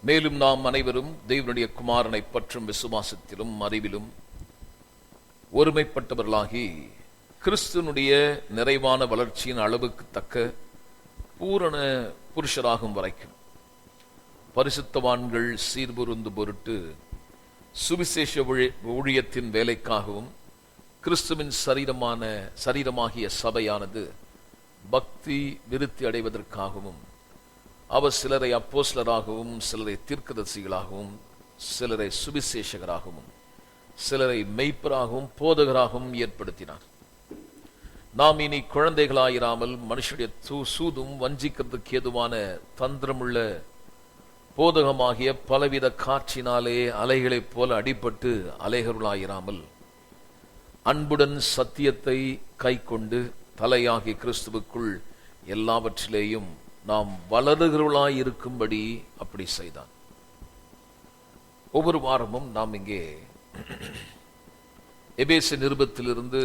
மேலும் நாம் அனைவரும் தேவனுடைய குமாரனை பற்றும் விசுவாசத்திலும் அறிவிலும் ஒருமைப்பட்டவர்களாகி கிறிஸ்துவனுடைய நிறைவான வளர்ச்சியின் அளவுக்கு தக்க பூரண புருஷராகும் வரைக்கும் பரிசுத்தவான்கள் சீர்பொருந்து பொருட்டு சுவிசேஷ ஊழியத்தின் வேலைக்காகவும் கிறிஸ்துவின் சரீரமாகிய சபையானது பக்தி விருத்தி அடைவதற்காகவும் அவர் சிலரை அப்போஸ்தலராகவும் சிலரை தீர்க்கதரிசிகளாகவும் சிலரை சுவிசேஷகராகவும் சிலரை மெய்ப்பராகவும் போதகராகவும் ஏற்படுத்தினார். நாம் இனி குழந்தைகளாயிராமல் மனுஷனுடைய சூதும் வஞ்சிக்கிறதுக்கு ஏதுவான தந்திரமுள்ள போதகமாகிய பலவித காற்றினாலே அலைகளைப் போல அடிபட்டு அலைகருளாயிராமல் அன்புடன் சத்தியத்தை கை கொண்டு தலையாகிய கிறிஸ்துவுக்குள் எல்லாவற்றிலேயும் நாம் வளருகிறவர்களாயிருக்கும்படி அப்படி செய்தான். ஒவ்வொரு வாரமும் நாம் இங்கே எபேசு நிருபத்திலிருந்து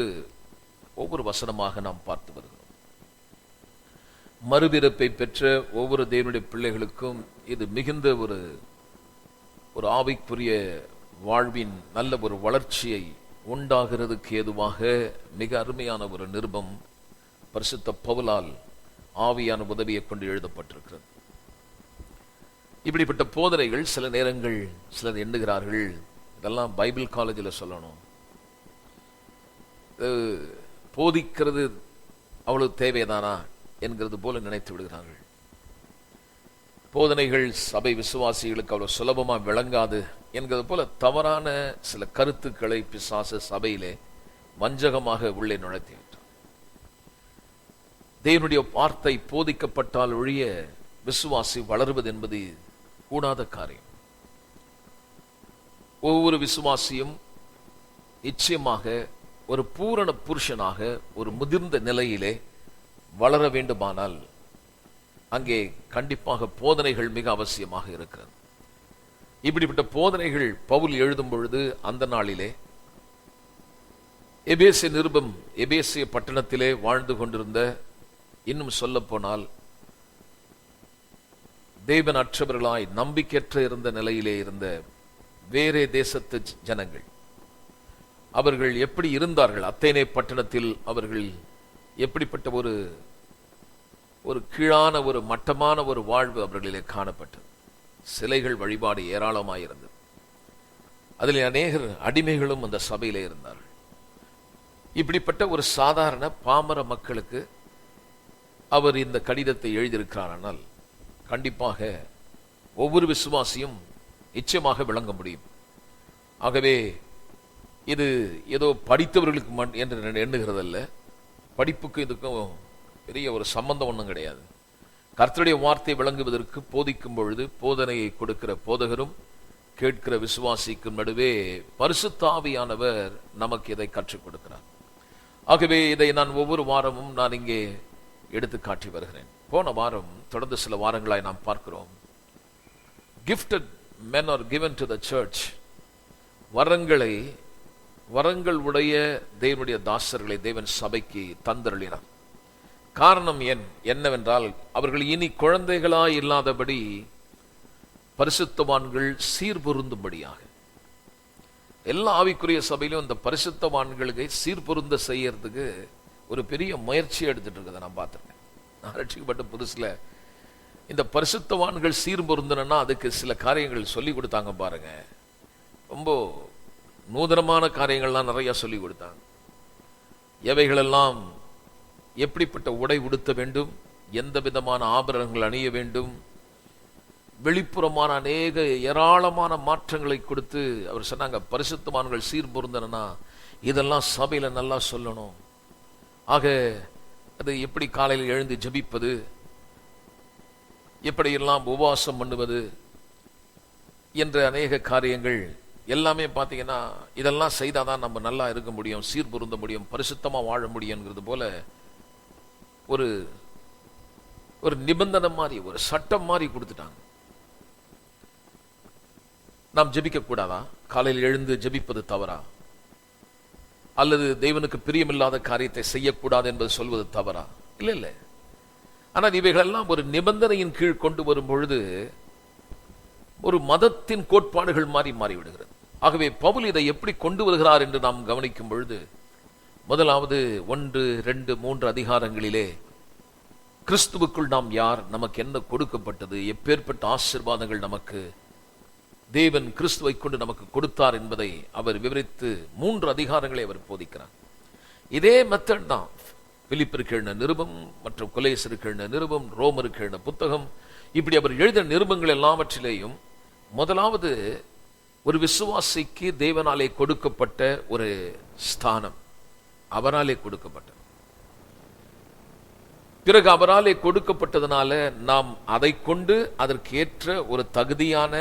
ஒவ்வொரு வசனமாக நாம் பார்த்து வருகிறோம். மறுபிறப்பை பெற்ற ஒவ்வொரு தேவனுடைய பிள்ளைகளுக்கும் இது மிகுந்த ஒரு ஆவிக்குரிய வாழ்வின் நல்ல ஒரு வளர்ச்சியை உண்டாகிறதுக்கு ஏதுவாக மிக அருமையான ஒரு நிருபம் பரிசுத்த பவுலால் ஆவியான உதவியை கொண்டு எழுதப்பட்டிருக்கிறது. இப்படிப்பட்ட போதனைகள் சில நேரங்கள் சிலர் எண்ணுகிறார்கள், இதெல்லாம் பைபிள் காலேஜில் சொல்லணும், போதிக்கிறது அவ்வளவு தேவைதானா என்கிறது போல நினைத்து விடுகிறார்கள். போதனைகள் சபை விசுவாசிகளுக்கு அவ்வளவு சுலபமாக விளங்காது என்கிறது போல தவறான சில கருத்துக்களை பிசாசு சபையிலே வஞ்சகமாக உள்ளே நுழைத்து விட்டார். தேவனுடைய வார்த்தை போதிக்கப்பட்டால் ஒழிய விசுவாசி வளருவது என்பது கூடாத காரியம். ஒவ்வொரு விசுவாசியும் நிச்சயமாக ஒரு பூரண புருஷனாக ஒரு முதிர்ந்த நிலையிலே வளர வேண்டுமானால் அங்கே கண்டிப்பாக போதனைகள் மிக அவசியமாக இருக்கிறது. இப்படிப்பட்ட போதனைகள் பவுல் எழுதும் பொழுது அந்த நாளிலே எபேசு நிருபம் எபேசிய பட்டணத்திலே வாழ்ந்து கொண்டிருந்த, இன்னும் சொல்ல போனால் தேவன் அற்றவர்களாய் நம்பிக்கையற்ற இருந்த நிலையிலே இருந்த வேறே தேசத்து ஜனங்கள் அவர்கள் எப்படி இருந்தார்கள், அத்தேனே பட்டணத்தில் அவர்கள் எப்படிப்பட்ட ஒரு கீழான ஒரு மட்டமான ஒரு வாழ்வு அவர்களிலே காணப்பட்டது. சிலைகள் வழிபாடு ஏராளமாயிருந்தது. அதில் அநேகர் அடிமைகளும் அந்த சபையிலே இருந்தார்கள். இப்படிப்பட்ட ஒரு சாதாரண பாமர மக்களுக்கு அவர் இந்த கடிதத்தை எழுதியிருக்கிறார். ஆனால் கண்டிப்பாக ஒவ்வொரு விசுவாசியும் நிச்சயமாக விளங்க முடியும். ஆகவே இது ஏதோ படித்தவர்களுக்கு என்று எண்ணுகிறதல்ல. படிப்புக்கு இதுக்கும் பெரிய ஒரு சம்பந்தம் ஒன்றும் கிடையாது. கர்த்தருடைய வார்த்தை விளங்குவதற்கு போதிக்கும் பொழுது போதனையை கொடுக்கிற போதகரும் கேட்கிற விசுவாசிக்கும் நடுவே பரிசுத்த ஆவியானவர் நமக்கு இதை கற்றுக் கொடுக்கிறார். ஆகவே இதை நான் ஒவ்வொரு வாரமும் நான் இங்கே எடுத்து காட்டி வருகிறேன். போன வாரம் தொடர்ந்து சில வாரங்களாய் நாம் பார்க்கிறோம், gifted men are given to the church. வரங்கள் உடைய தேவனுடைய தாசர்களை தேவன் சபைக்கு தந்தருளினார். காரணம் என்னவென்றால் அவர்கள் இனி குழந்தைகளாய் இல்லாதபடி பரிசுத்தவான்கள் சீர்பொருந்தும்படியாக. எல்லா ஆவிக்குரிய சபையிலும் இந்த பரிசுத்தவான்களுக்கு சீர்பொருந்த செய்யறதுக்கு ஒரு பெரிய முயற்சி எடுத்துட்டு இருக்கிறத நான் பார்த்திருக்கேன். நான் ரட்சிக்கப்பட்ட புதுசுல இந்த பரிசுத்தவான்கள் சீர்பொருந்தனா அதுக்கு சில காரியங்கள் சொல்லி கொடுத்தாங்க பாருங்க. ரொம்ப நூதனமான காரியங்கள்லாம் நிறைய சொல்லி கொடுத்தாங்க. எவைகளெல்லாம் எப்படிப்பட்ட உடை உடுத்த வேண்டும், எந்த விதமான ஆபரணங்கள் அணிய வேண்டும், வெளிப்புறமான அநேக ஏராளமான மாற்றங்களை கொடுத்து அவர் சொன்னாங்க, பரிசுத்தவான்கள் சீர்பொருந்தனா இதெல்லாம் சபையில நல்லா சொல்லணும். ஆக அது எப்படி காலையில் எழுந்து ஜெபிப்பது, எப்படியெல்லாம் உபவாசம் பண்ணுவது என்ற அநேக காரியங்கள் எல்லாமே பார்த்தீங்கன்னா இதெல்லாம் செய்தாதான் நம்ம நல்லா இருக்க முடியும், சீர்பொருந்த முடியும், பரிசுத்தமா வாழ முடியுங்கிறது போல ஒரு நிபந்தனை மாதிரி ஒரு சட்டம் மாதிரி கொடுத்துட்டாங்க. நாம் ஜெபிக்க கூடாதா? காலையில் எழுந்து ஜெபிப்பது தவறா? அல்லது தேவனுக்கு பிரியமில்லாத காரியத்தை செய்யக்கூடாது என்பது சொல்வது தவறா? இல்லை. ஆனால் இவைகளெல்லாம் ஒரு நிபந்தனையின் கீழ் கொண்டு வரும் பொழுது ஒரு மதத்தின் கோட்பாடுகள் மாறிவிடுகிறது. ஆகவே பவுல் இதை எப்படி கொண்டு வருகிறார் என்று நாம் கவனிக்கும் பொழுது, முதலாவது 1, 2, 3 அதிகாரங்களிலே கிறிஸ்துவுக்குள் நாம் யார், நமக்கு என்ன கொடுக்கப்பட்டது, எப்பேற்பட்ட ஆசீர்வாதங்கள் நமக்கு தேவன் கிறிஸ்துவை கொண்டு நமக்கு கொடுத்தார் என்பதை அவர் விவரித்து 3 அதிகாரங்களை அவர் போதிக்கிறார். இதே மெத்தட் தான் பிலிப்பியருக்கு எழுதின நிருபம் மற்றும் கொலோசியருக்கு எழுதின நிருபம், ரோமருக்கு எழுதின புத்தகம், இப்படி அவர் எழுதின நிருபங்கள் எல்லாவற்றிலேயும் முதலாவது ஒரு விசுவாசிக்கு தேவனாலே கொடுக்கப்பட்ட ஒரு ஸ்தானம், அவராலே கொடுக்கப்பட்ட, பிறகு அவராலே கொடுக்கப்பட்டதனால நாம் அதை கொண்டு அதற்கு ஏற்ற ஒரு தகுதியான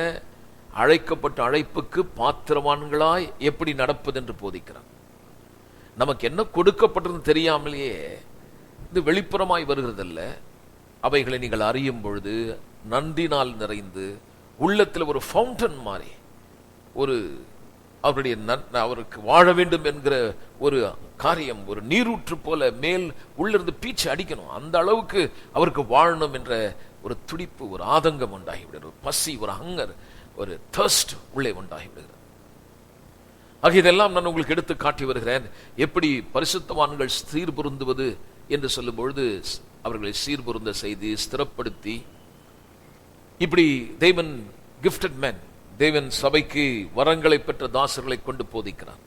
அழைக்கப்பட்ட அழைப்புக்கு பாத்திரவான்களாய் எப்படி நடப்பது என்று போதிக்கிறார். நமக்கு என்ன கொடுக்கப்பட்டது தெரியாமலேயே இது வெளிப்புறமாய் வருகிறதல்ல, அவைகளை நீங்கள் அறியும் பொழுது நன்றினால் நிறைந்து உள்ளத்தில் ஒரு ஃபவுண்டன் மாதிரி ஒரு அவருடைய அவருக்கு வாழ வேண்டும் என்கிற ஒரு காரியம், ஒரு நீரூற்று போல மேல் உள்ளிருந்து பீச்சு அடிக்கணும். அந்த அளவுக்கு அவருக்கு வாழணும் என்ற ஒரு துடிப்பு, ஒரு ஆதங்கம் உண்டாகிவிடுகிறது, ஒரு பசி, ஒரு ஹங்கர், ஒரு தர்ஸ்ட் உள்ளே உண்டாகிவிடுகிறது. ஆக இதெல்லாம் நான் உங்களுக்கு எடுத்து காட்டி வருகிறேன். எப்படி பரிசுத்தவான்கள் சீர்பொருந்துவது என்று சொல்லும் பொழுது அவர்களை சீர்பொருந்த செய்து ஸ்திரப்படுத்தி, இப்படி தேவன் கிஃப்டட் மேன், தேவன் சபைக்கு வரங்களை பெற்ற தாசர்களை கொண்டு போதிக்கிறார்.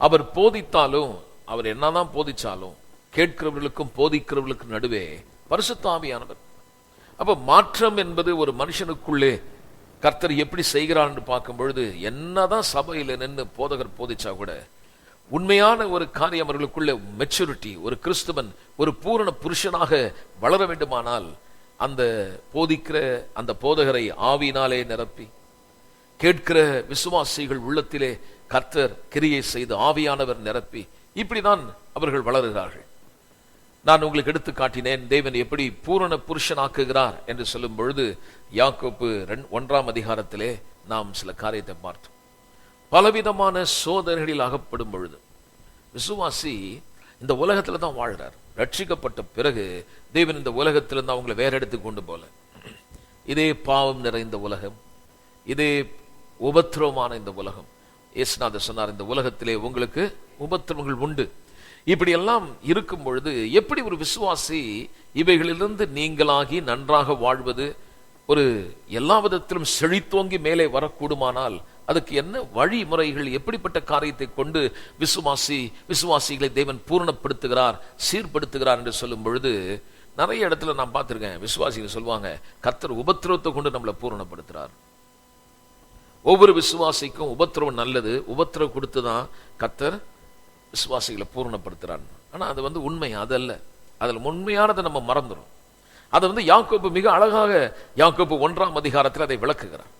அவர் போதித்தாலும், அவர் என்னதான் போதிச்சாலும் கேட்கிறவர்களுக்கும் போதிக்கிறவர்களுக்கும் நடுவே பரிசுத்த ஆவியானவர். அப்ப மாற்றம் என்பது ஒரு மனுஷனுக்குள்ளே கர்த்தர் எப்படி செய்கிறார் என்று பார்க்கும் பொழுது, என்னதான் சபையில் நின்று போதகர் போதிச்சா கூட உண்மையான ஒரு காரியம் அவர்களுக்குள்ள மெச்சூரிட்டி, ஒரு கிறிஸ்துவன் ஒரு பூரண புருஷனாக வளர வேண்டுமானால் அந்த போதிக்கிற அந்த போதகரை ஆவியினாலே நிரப்பி, கேட்கிற விசுவாசிகள் உள்ளத்திலே கர்த்தர் கிரியை செய்து ஆவியானவர் நிரப்பி, இப்படிதான் அவர்கள் வளருகிறார்கள். நான் உங்களுக்கு எடுத்து காட்டினேன் தேவன் எப்படி பூரண புருஷனாக்குகிறார் என்று சொல்லும் பொழுது, யாக்கோப்பு 1ஆம் அதிகாரத்திலே நாம் சில காரியத்தை பார்த்தோம். பலவிதமான சோதனைகளில் அகப்படும் பொழுது விசுவாசி இந்த உலகத்துல தான் வாழ்றார். ரட்சிக்கப்பட்ட பிறகு தேவன் இந்த உலகத்திலிருந்து அவங்களை வேற இடத்துக்கு கொண்டு போல, இதே பாவம் நிறைந்த உலகம், இதே உபத்திரவமான இந்த உலகம். இயேசுநாதர் சொன்னார், இந்த உலகத்திலே உங்களுக்கு உபத்திரவங்கள் உண்டு. இப்படி எல்லாம் இருக்கும் பொழுது எப்படி ஒரு விசுவாசி இவைகளிலிருந்து நீங்களாகி நன்றாக வாழ்வது, ஒரு எல்லா விதத்திலும் செழித்தோங்கி மேலே வரக்கூடுமானால் அதுக்கு என்ன வழிமுறைகள், எப்படிப்பட்ட காரியத்தை கொண்டு விசுவாசிகளை தேவன் பூரணப்படுத்துகிறார், சீர்படுத்துகிறார் என்று சொல்லும் பொழுது, நிறைய இடத்துல நான் பார்த்திருக்கேன், விசுவாசிகள் சொல்லுவாங்க கர்த்தர் உபத்திரவத்தை கொண்டு நம்மளை பூரணப்படுத்துறார். ஒவ்வொரு விசுவாசிக்கும் உபத்திரவம் நல்லது, உபத்திரவம் கொடுத்துதான் கர்த்தர் விசுவாசிகளை பூரணப்படுத்துறார். ஆனா அது உண்மை அதல்ல. அதுல உண்மையானதை நம்ம மறந்துடும். அதை யாக்கோபு மிக அழகாக யாக்கோபு 1ஆம் அதிகாரத்தில் அதை விளக்குகிறார்.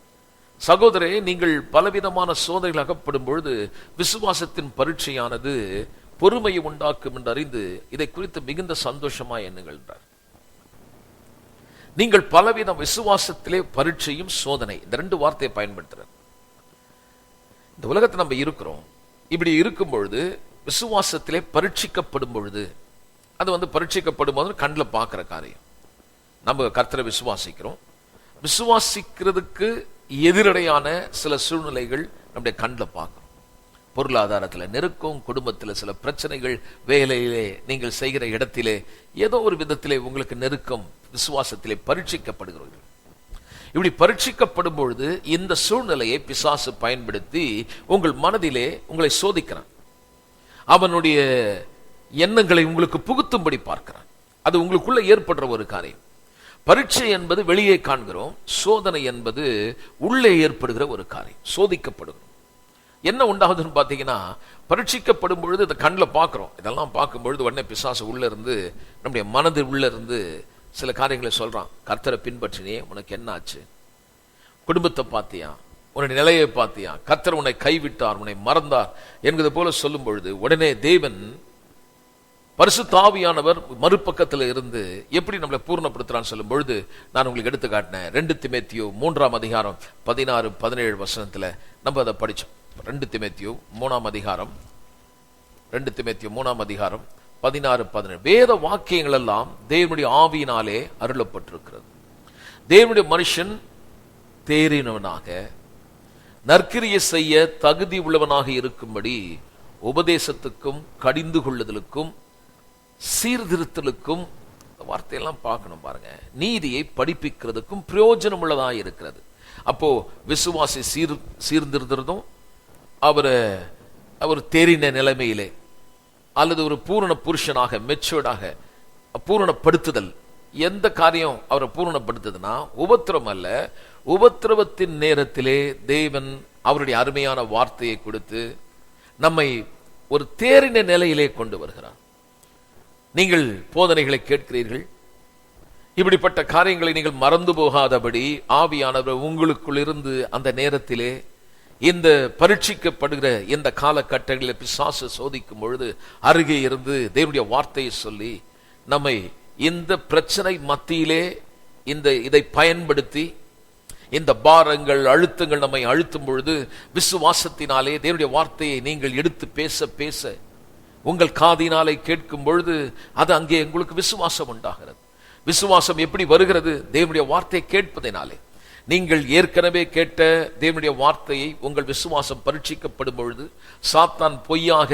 சகோதரே, நீங்கள் பலவிதமான சோதனைகள் அகப்படும் பொழுது விசுவாசத்தின் பரீட்சையானது பொறுமையை உண்டாக்கும் என்று அறிந்து இதை குறித்து மிகுந்த சந்தோஷமா எண்ணுங்கள் என்றார். நீங்கள் பலவிதம் விசுவாசத்திலே பரீட்சையும் சோதனை, இந்த 2 வார்த்தையை பயன்படுத்துறார். இந்த உலகத்தை நம்ம இருக்கிறோம். இப்படி இருக்கும் பொழுது விசுவாசத்திலே பரீட்சிக்கப்படும் பொழுது, அது பரீட்சிக்கப்படும் போது கண்ணில் பார்க்கிற காரியம். நம்ம கர்த்தரை விசுவாசிக்கிறோம், விசுவாசிக்கிறதுக்கு எதிரடையான சில சூழ்நிலைகள் நம்முடைய கண்ணில் பார்க்கிறோம். பொருளாதாரத்தில் நெருக்கம், குடும்பத்தில் சில பிரச்சனைகள், வேலையிலே நீங்கள் செய்கிற இடத்திலே ஏதோ ஒரு விதத்திலே உங்களுக்கு நெருக்கம், விசுவாசத்திலே பரீட்சிக்கப்படுகிறீர்கள். இப்படி பரீட்சிக்கப்படும் பொழுது இந்த சூழ்நிலையை பிசாசு பயன்படுத்தி உங்கள் மனதிலே உங்களை சோதிக்கிறான். அவனுடைய எண்ணங்களை உங்களுக்கு புகுத்தும்படி பார்க்கிறான். அது உங்களுக்குள்ள ஏற்படுற ஒரு காரியம். பரீட்சை என்பது வெளியே காண்கிறோம், சோதனை என்பது உள்ளே ஏற்படுகிற ஒரு காரியம். சோதிக்கப்படுகிறோம். என்ன உண்டாகுதுன்னு பார்த்தீங்கன்னா, பரீட்சிக்கப்படும் பொழுது இந்த கண்ணில் பார்க்கிறோம். இதெல்லாம் பார்க்கும் பொழுது உடனே பிசாசு உள்ள இருந்து, நம்முடைய மனது உள்ள இருந்து சில காரியங்களை சொல்றான். கர்த்தரை பின்பற்றினே, உனக்கு என்ன ஆச்சு? குடும்பத்தை பார்த்தியா? உன்னுடைய நிலையை பார்த்தியா? கர்த்தர் உன்னை கைவிட்டார், உன்னை மறந்தார் என்கிறது போல சொல்லும் பொழுது உடனே தேவன் பரிசுத்த ஆவியானவர் மறுபக்கத்தில் இருந்து எப்படி நம்மளை பூர்ணப்படுத்துறான்னு சொல்லும் பொழுது நான் உங்களுக்கு எடுத்து காட்டினேன். 2 தீமோத்தேயு 3ஆம் அதிகாரம் 16-17 வசனத்துல நம்ம அதை படிச்சோம். 2 தீமோத்தேயு 3ஆம் அதிகாரம் 2 தீமோத்தேயு 3ஆம் அதிகாரம் 16-17 வேத வாக்கியங்கள் எல்லாம் தேவனுடைய ஆவியினாலே அருளப்பட்டிருக்கிறது. தேவனுடைய மனுஷன் தேறினவனாக நற்கிரியை செய்ய தகுதி உள்ளவனாக இருக்கும்படி உபதேசத்துக்கும் கடிந்து கொள்ளுதலுக்கும் சீர்திருத்தலுக்கும், வார்த்தையெல்லாம் பார்க்கணும் பாருங்க, நீதியை படிப்பிக்கிறதுக்கும் பிரயோஜனம் உள்ளதாக இருக்கிறது. அப்போ விசுவாசி சீர்திருத்துறதும் அவர் தேறின நிலைமையிலே அல்லது ஒரு பூரண புருஷனாக மெச்சூர்டாக பூரணப்படுத்துதல். எந்த காரியம் அவரை பூரணப்படுத்துதுன்னா உபத்திரம் அல்ல, உபத்திரவத்தின் நேரத்திலே தேவன் அவருடைய அருமையான வார்த்தையை கொடுத்து நம்மை ஒரு தேறின நிலையிலே கொண்டு வருகிறார். நீங்கள் போதனைகளை கேட்கிறீர்கள், இப்படிப்பட்ட காரியங்களை நீங்கள் மறந்து போகாதபடி ஆவியானவர் உங்களுக்குள் இருந்து அந்த நேரத்திலே இந்த பரீட்சிக்கப்படுகிற இந்த காலகட்டங்களில் பிசாசு சோதிக்கும் பொழுது அருகே இருந்து தேவனுடைய வார்த்தையை சொல்லி நம்மை இந்த பிரச்சனை மத்தியிலே இதை பயன்படுத்தி இந்த பாரங்கள் அழுத்தங்கள் நம்மை அழுத்தும் பொழுது விசுவாசத்தினாலே தேவனுடைய வார்த்தையை நீங்கள் எடுத்து பேச பேச உங்கள் காதினாலே கேட்கும் பொழுது அது அங்கே உங்களுக்கு விசுவாசம் உண்டாகிறது. விசுவாசம் எப்படி வருகிறது? தேவனுடைய வார்த்தையை கேட்பதினாலே. நீங்கள் ஏற்கனவே கேட்ட தேவனுடைய வார்த்தையை உங்கள் விசுவாசம் பரீட்சிக்கப்படும் பொழுது சாத்தான் பொய்யாக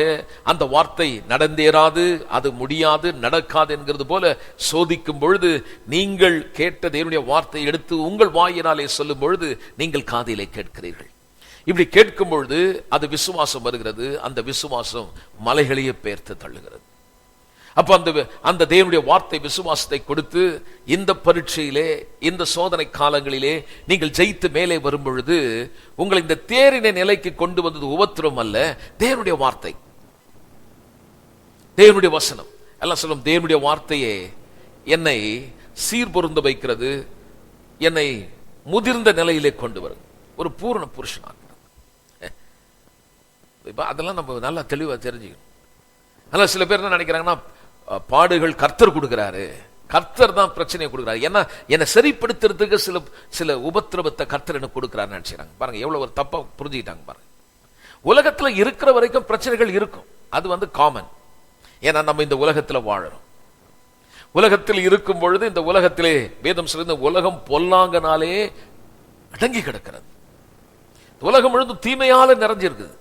அந்த வார்த்தை நடந்தேறாது, அது முடியாது, நடக்காது என்கிறது போல சோதிக்கும் பொழுது நீங்கள் கேட்ட தேவனுடைய வார்த்தையை எடுத்து உங்கள் வாயினாலே சொல்லும் பொழுது நீங்கள் காதிலே கேட்கிறீர்கள். இப்படி கேட்கும் பொழுது அது விசுவாசம் வருகிறது. அந்த விசுவாசம் மலைகளையே பெயர்த்து தள்ளுகிறது. அப்ப அந்த தேவனுடைய வார்த்தை விசுவாசத்தை கொடுத்து இந்த பரீட்சையிலே இந்த சோதனை காலங்களிலே நீங்கள் ஜெயித்து மேலே வரும் பொழுது உங்களை இந்த தேறின நிலைக்கு கொண்டு வந்தது உபத்திரம் அல்ல, தேவனுடைய வார்த்தை, தேவனுடைய வசனம். எல்லாம் சொல்லும், தேவனுடைய வார்த்தையே என்னை சீர்பொருந்த வைக்கிறது, என்னை முதிர்ந்த நிலையிலே கொண்டு வரும், ஒரு பூரண புருஷனாக. அதெல்லாம் நம்ம நல்லா தெளிவா தெரிஞ்சுக்கணும். அதனால சில பேர் என்ன நினைக்கிறாங்கன்னா, பாடுகள் கர்த்தர் கொடுக்கிறாரு, கர்த்தர் தான் பிரச்சனையை கொடுக்கிறாரு, ஏன்னா என்னை சரிப்படுத்துறதுக்கு சில உபத்திரவத்தை கர்த்தர் எனக்கு கொடுக்கிறாருன்னு நினைச்சாங்க. பாருங்க எவ்வளவு ஒரு தப்பா புரிஞ்சுக்கிட்டாங்க பாருங்க. உலகத்துல இருக்கிற வரைக்கும் பிரச்சனைகள் இருக்கும், அது காமன். ஏன்னா நம்ம இந்த உலகத்துல வாழறோம். உலகத்தில் இருக்கும் பொழுது இந்த உலகத்திலே வேதம் சொல்லுது, உலகம் பொல்லாங்கனாலே அடங்கி கிடக்கிறது. உலகம் முழுதும் தீமையால நிறைஞ்சிருக்குது.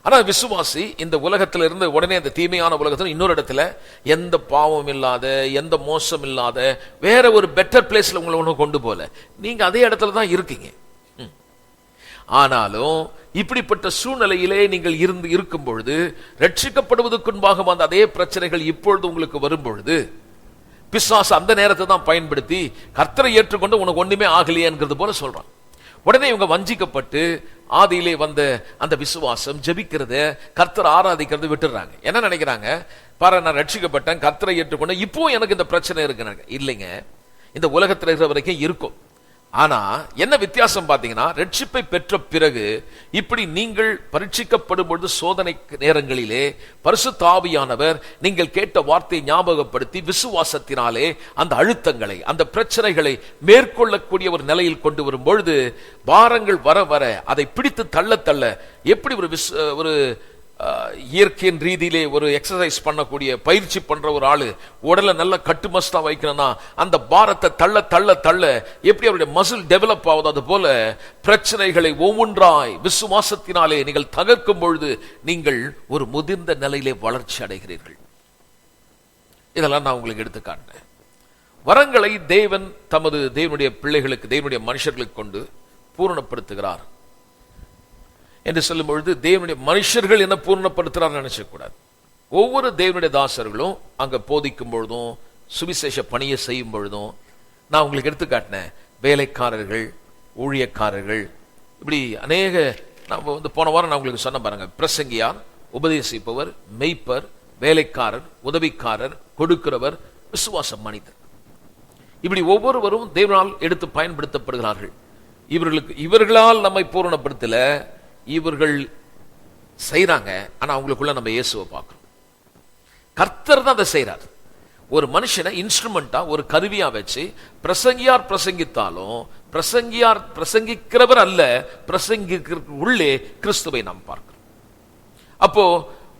ஆனா விசுவாசி இந்த உலகத்துல இருந்து உடனே அந்த தீமையான உலகத்துல இன்னொரு இடத்துல எந்த பாவம் இல்லாத, எந்த மோசம் இல்லாத வேற ஒரு பெட்டர் பிளேஸ்ல உங்களை ஒண்ணு கொண்டு போல, நீங்க அதே இடத்துல தான் இருக்கீங்க. ஆனாலும் இப்படிப்பட்ட சூழ்நிலையிலே நீங்கள் இருக்கும் பொழுது, ரட்சிக்கப்படுவதற்கு முன்பாக வந்த அதே பிரச்சனைகள் இப்பொழுது உங்களுக்கு வரும் பொழுது பிசாசு அந்த நேரத்தை தான் பயன்படுத்தி கர்த்தரை ஏற்றுக்கொண்டு உனக்கு ஒண்ணுமே ஆகலையேங்கிறது போல சொல்றான். உடனே இவங்க வஞ்சிக்கப்பட்டு ஆதியிலே வந்த அந்த விசுவாசம், ஜெபிக்கிறத, கர்த்தரை ஆராதிக்கிறது விட்டுறாங்க. என்ன நினைக்கிறாங்க, பாரு நான் ரட்சிக்கப்பட்டேன், கர்த்தரை ஏற்றுக்கொண்டு இப்போ எனக்கு இந்த பிரச்சனை இருக்கு. இல்லைங்க, இந்த உலகத்தில் இருக்கிற வரைக்கும் இருக்கும். ஆனா என்ன வித்தியாசம் பாத்தீங்கன்னா, ரட்சிப்பை பெற்ற பிறகு இப்படி நீங்கள் பரீட்சிக்கப்படும் பொழுது சோதனை நேரங்களிலே பரிசுத்த ஆவியானவர் நீங்கள் கேட்ட வார்த்தையை ஞாபகப்படுத்தி விசுவாசத்தினாலே அந்த அழுத்தங்களை, அந்த பிரச்சனைகளை மேற்கொள்ளக்கூடிய ஒரு நிலையில் கொண்டு வரும் பொழுது பாரங்கள் வர வர அதை பிடித்து தள்ள தள்ள எப்படி ஒரு இயற்கையின் ரீதியிலே ஒரு எக்ஸசைஸ் பண்ணக்கூடிய பயிற்சி பண்ற ஒரு ஆளு உடலை நல்லா கட்டுமஸ்தா வைக்கணும்னா அந்த பாரத்தை தள்ள தள்ள தள்ள எப்படி அவருடைய மசில் டெவலப் ஆகுது, அது போல பிரச்சனைகளை ஒவ்வொன்றாய் விசுவாசத்தினாலே நீங்கள் தகர்க்கும் பொழுது நீங்கள் ஒரு முதிர்ந்த நிலையிலே வளர்ச்சி அடைகிறீர்கள். இதெல்லாம் நான் உங்களுக்கு எடுத்து காட்டினேன். வரங்களை தேவன் தமது தேவனுடைய பிள்ளைகளுக்கு, தேவனுடைய மனுஷர்களுக்கு கொண்டு பூரணப்படுத்துகிறார் என்று சொல்லும் பொழுது தேவனுடைய மனுஷர்கள் என்ன பூர்ணப்படுத்துறார் நினைச்சக்கூடாது. ஒவ்வொரு தேவனுடைய தாசர்களும் அங்க போதிக்கும் பொழுதும் சுவிசேஷ பணியை செய்யும் பொழுதும் நான் உங்களுக்கு எடுத்து காட்டினேன். வேலைக்காரர்கள், ஊழியக்காரர்கள், இப்படி அநேக நான் போன வாரம் நான் உங்களுக்கு சொன்ன பாருங்க, பிரசங்கியார், உபதேசிப்பவர், மெய்ப்பர், வேலைக்காரர், உதவிக்காரர், கொடுக்கிறவர், விசுவாச மனிதர், இப்படி ஒவ்வொருவரும் தேவனால் எடுத்து பயன்படுத்தப்படுகிறார்கள். இவர்களால் நம்மை பூரணப்படுத்தல, இவர்கள் செய்யறாங்க. ஆனா அவங்களுக்குள்ள நம்ம இயேசுவை பார்க்கிறோம். கர்த்தர் தான் அதை செய்யறார். ஒரு மனுஷனை இன்ஸ்ட்ருமெண்டா, ஒரு கருவியா வச்சு பிரசங்கியார் பிரசங்கித்தாலும் பிரசங்கியார் பிரசங்கிக்கிறவர் அல்ல, பிரசங்கிக்கிற உள்ளே கிறிஸ்துவை நாம் பார்க்கிறோம். அப்போ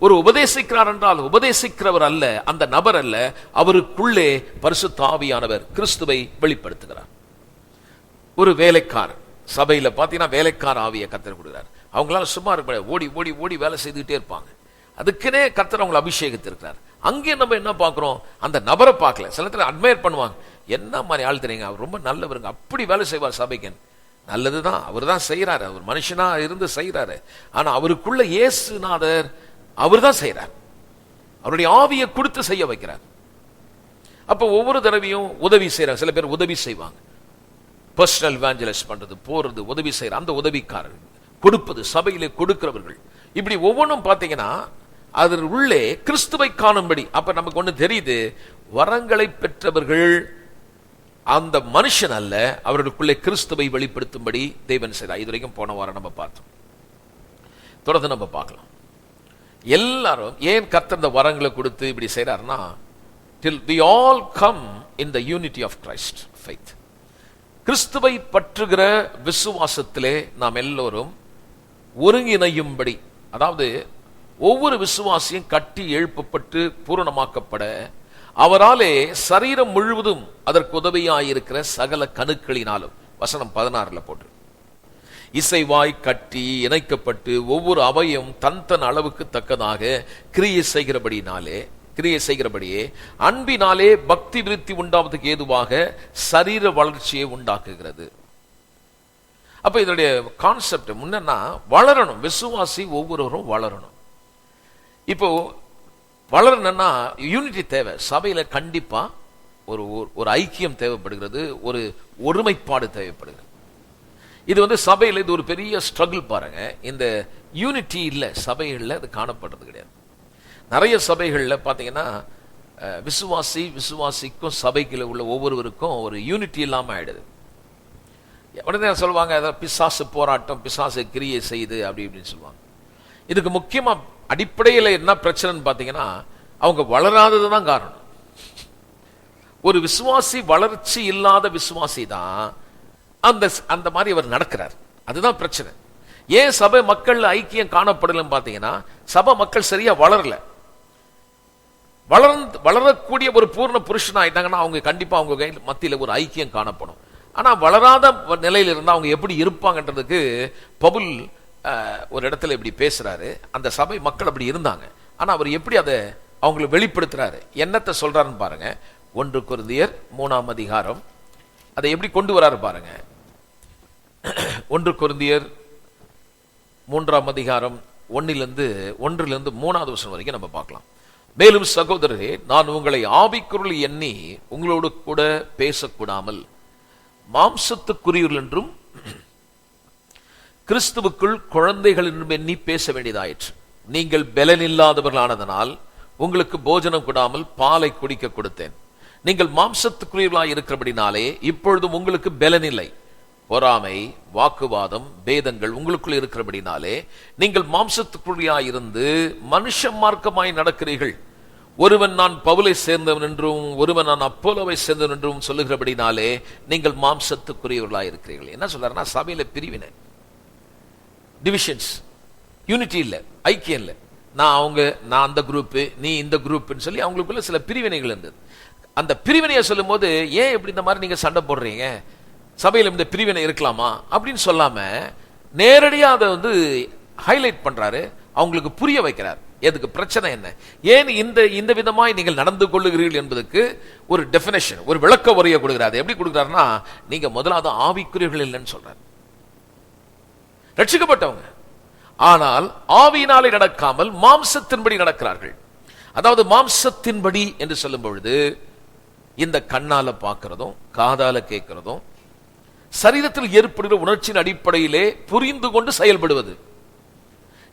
ஒரு உபதேசிக்கிறார் என்றால் உபதேசிக்கிறவர் அல்ல, அந்த நபர் அல்ல, அவருக்குள்ளே பரிசுத்த ஆவியானவர் கிறிஸ்துவை வெளிப்படுத்துகிறார். ஒரு வேலைக்காரர் சபையில பாத்தீங்கன்னா வேலைக்கார ஆவியை கர்த்தர் கொடுக்கிறார். அவங்களால சும்மா இருக்க ஓடி ஓடி ஓடி வேலை செய்துகிட்டே இருப்பாங்க. அதுக்குன்னே கர்த்தர் அவங்களை அபிஷேகத்திருக்கிறார். அங்கே நம்ம என்ன பார்க்கிறோம், அந்த நபரை பார்க்கல. சில நேரத்தில் அட்மையர் பண்ணுவாங்க, என்ன மாதிரி ஆள் தெரியுங்க, அவர் ரொம்ப நல்லவருங்க, அப்படி வேலை செய்வார் சபைக்கு. நல்லதுதான், அவர் தான் செய்யறாரு, அவர் மனுஷனா இருந்து செய்யறாரு. ஆனா அவருக்குள்ள இயேசுநாதர் அவர் தான் செய்யறார், அவருடைய ஆவியை கொடுத்து செய்ய வைக்கிறார். அப்ப ஒவ்வொரு தடவையும் உதவி செய்யறாங்க. சில பேர் உதவி செய்வாங்க, பர்சனல் எவாஞ்சலிஸ்ட் பண்றது, போறது, உதவி செய்யற அந்த உதவிக்காரர்கள், கொடுப்பது, சபையிலே கொடுக்கிறவர்கள், இப்படி ஒவ்வொன்றும் பார்த்தீங்கன்னா அதன் உள்ளே கிறிஸ்துவை காணும்படி. அப்ப நமக்கு ஒண்ணு தெரியுது, வரங்களை பெற்றவர்கள் அந்த மனுஷன் அல்ல, அவர்களுக்குள்ளே கிறிஸ்துவை வெளிப்படுத்தும்படி தேவன் செய்தார். இதுவரைக்கும் போன வாரம் நம்ம பார்த்தோம், தொடர்ந்து நம்ம பார்க்கலாம். எல்லாரும் ஏன் கர்த்தர் இந்த வரங்களை கொடுத்து இப்படி செய்யறாருன்னா, till we all come in the unity of Christ faith. கிறிஸ்துவை பற்றுகிற விசுவாசத்திலே நாம் எல்லோரும் ஒருங்கிணையும்படி, அதாவது ஒவ்வொரு விசுவாசியும் கட்டி எழுப்பப்பட்டு பூரணமாக்கப்பட அவராலே சரீரம் முழுவதும் அதற்கு உதவியாயிருக்கிற சகல கணுக்களினாலும், வசனம் 16 போட்டு, இசைவாய் கட்டி இணைக்கப்பட்டு ஒவ்வொரு அவையும் தன் தன் அளவுக்கு தக்கதாக கிரியை செய்கிறபடியே அன்பினாலே பக்தி விருத்தி உண்டாவதுக்கு ஏதுவாக சரீர வளர்ச்சியை உண்டாக்குகிறது. அப்ப இதனுடைய கான்செப்ட் முன்னா வளரணும், விசுவாசி ஒவ்வொருவரும் வளரணும். இப்போ வளரணும்னா யூனிட்டி தேவை. சபையில கண்டிப்பா ஒரு ஐக்கியம் தேவைப்படுகிறது, ஒரு ஒருமைப்பாடு தேவைப்படுகிறது. இது சபையில் இது ஒரு பெரிய ஸ்ட்ரகிள் பாருங்க. இந்த யூனிட்டி இல்லை சபைகளில், அது காணப்படுறது கிடையாது. நிறைய சபைகளில் பார்த்தீங்கன்னா விசுவாசிக்கும் சபைக்குள்ள உள்ள ஒவ்வொருவருக்கும் ஒரு யூனிட்டி இல்லாமல் ஆயிடுது. உடனே சொல்லுவாங்க, அதாவது பிசாசு போராட்டம், பிசாசு கிரியை செய்து அப்படி இப்படின்னு சொல்லுவாங்க. இதுக்கு முக்கியமா அடிப்படையில் என்ன பிரச்சனைன்னு பார்த்தீங்கன்னா, அவங்க வளராதது தான் காரணம். ஒரு விசுவாசி வளர்ச்சி இல்லாத விசுவாசி தான் அந்த மாதிரி அவர் நடக்கிறார். அதுதான் பிரச்சனை. ஏன் சபை மக்கள் ஐக்கியம் காணப்படலன்னு பார்த்தீங்கன்னா, சபை மக்கள் சரியா வளரல. வளரக்கூடிய ஒரு பூர்ண புருஷன் ஆயிட்டாங்கன்னா அவங்க கண்டிப்பா அவங்க மத்தியில் ஒரு ஐக்கியம் காணப்படும். ஆனா வளராத நிலையில் இருந்தா அவங்க எப்படி இருப்பாங்கன்றதுக்கு பவுல் ஒரு இடத்துல இப்படி பேசுறாரு. அந்த சபை மக்கள் அப்படி இருந்தாங்க, ஆனா அவர் எப்படி அதை அவங்களை வெளிப்படுத்துறாரு, என்னத்தை சொல்றாருன்னு பாருங்க. 1 கொரிந்தியர் 3ஆம் அதிகாரம் அதை எப்படி கொண்டு வராரு பாருங்க. 1 கொரிந்தியர் 3ஆம் அதிகாரம் 1லிருந்து 3வது வசனம் வரைக்கும் நம்ம பார்க்கலாம். மேலும் சகோதரரே, நான் உங்களை ஆவிக்குள் எண்ணி உங்களோடு கூட பேசக்கூடாமல் மாம்சத்துக்குரியவர்கள் என்றும் கிறிஸ்துவுக்குள் குழந்தைகள் என்றும் எண்ணி பேச வேண்டியதாயிற்று. நீங்கள் பலன் இல்லாதவர்களானதனால் உங்களுக்கு போஜனம் கொடாமல் பாலை குடிக்க கொடுத்தேன். நீங்கள் மாம்சத்துக்குரியவர்களாய் இருக்கிறபடினாலே இப்பொழுதும் உங்களுக்கு பலன் இல்லை. பொறாமை, வாக்குவாதம், பேதங்கள் உங்களுக்குள் இருக்கிறபடினாலே நீங்கள் மாம்சத்துக்குள்ளாய் இருந்து மனுஷ மார்க்கமாய் நடக்கிறீர்கள். ஒருவன் நான் பவுலை சேர்ந்தவன் என்றும் ஒருவன் நான் அப்போலோவை சேர்ந்தவன் என்றும் சொல்லுகிறபடினாலே நீங்கள் மாம்சத்துக்குரியவர்களாய் இருக்கிறீர்கள். என்ன சொல்றாருன்னா, சபையில பிரிவினை, டிவிஷன்ஸ், யூனிட்டி இல்லை, ஐக்கியம் இல்லை. நான் அந்த குரூப், நீ இந்த குரூப்னு சொல்லி அவங்களுக்குள்ள சில பிரிவினைகள் இருந்தது. அந்த பிரிவினையை சொல்லும் போது, ஏன் இப்படி இந்த மாதிரி நீங்க சண்டை போடுறீங்க, சபையில் இந்த பிரிவினை இருக்கலாமா அப்படின்னு சொல்லாம நேரடியா அதை ஹைலைட் பண்றாரு, அவங்களுக்கு புரிய வைக்கிறார். எதுக்கு பிரச்சனை என்ன, ஏன் இந்த விதமாய் நீங்கள் நடந்து கொள்ளுகிறீர்கள் என்பதற்கு ஒரு டெபினேஷன், ஒரு விளக்க உரையை கொடுக்கிறார். எப்படி கொடுக்கிறாருன்னா, நீங்க முதலாவது ஆவிக்குரியவர்கள் இல்லைன்னு சொல்றாரு. ரட்சிக்கப்பட்டவங்க, ஆனால் ஆவியினாலே நடக்காமல் மாம்சத்தின்படி நடக்கிறார்கள். அதாவது மாம்சத்தின்படி என்று சொல்லும் பொழுது இந்த கண்ணால பார்க்கிறதும் காதால கேட்கிறதும் சரீரத்தில் ஏற்படுகிற உணர்ச்சியின் அடிப்படையிலே புரிந்து கொண்டு செயல்படுவது.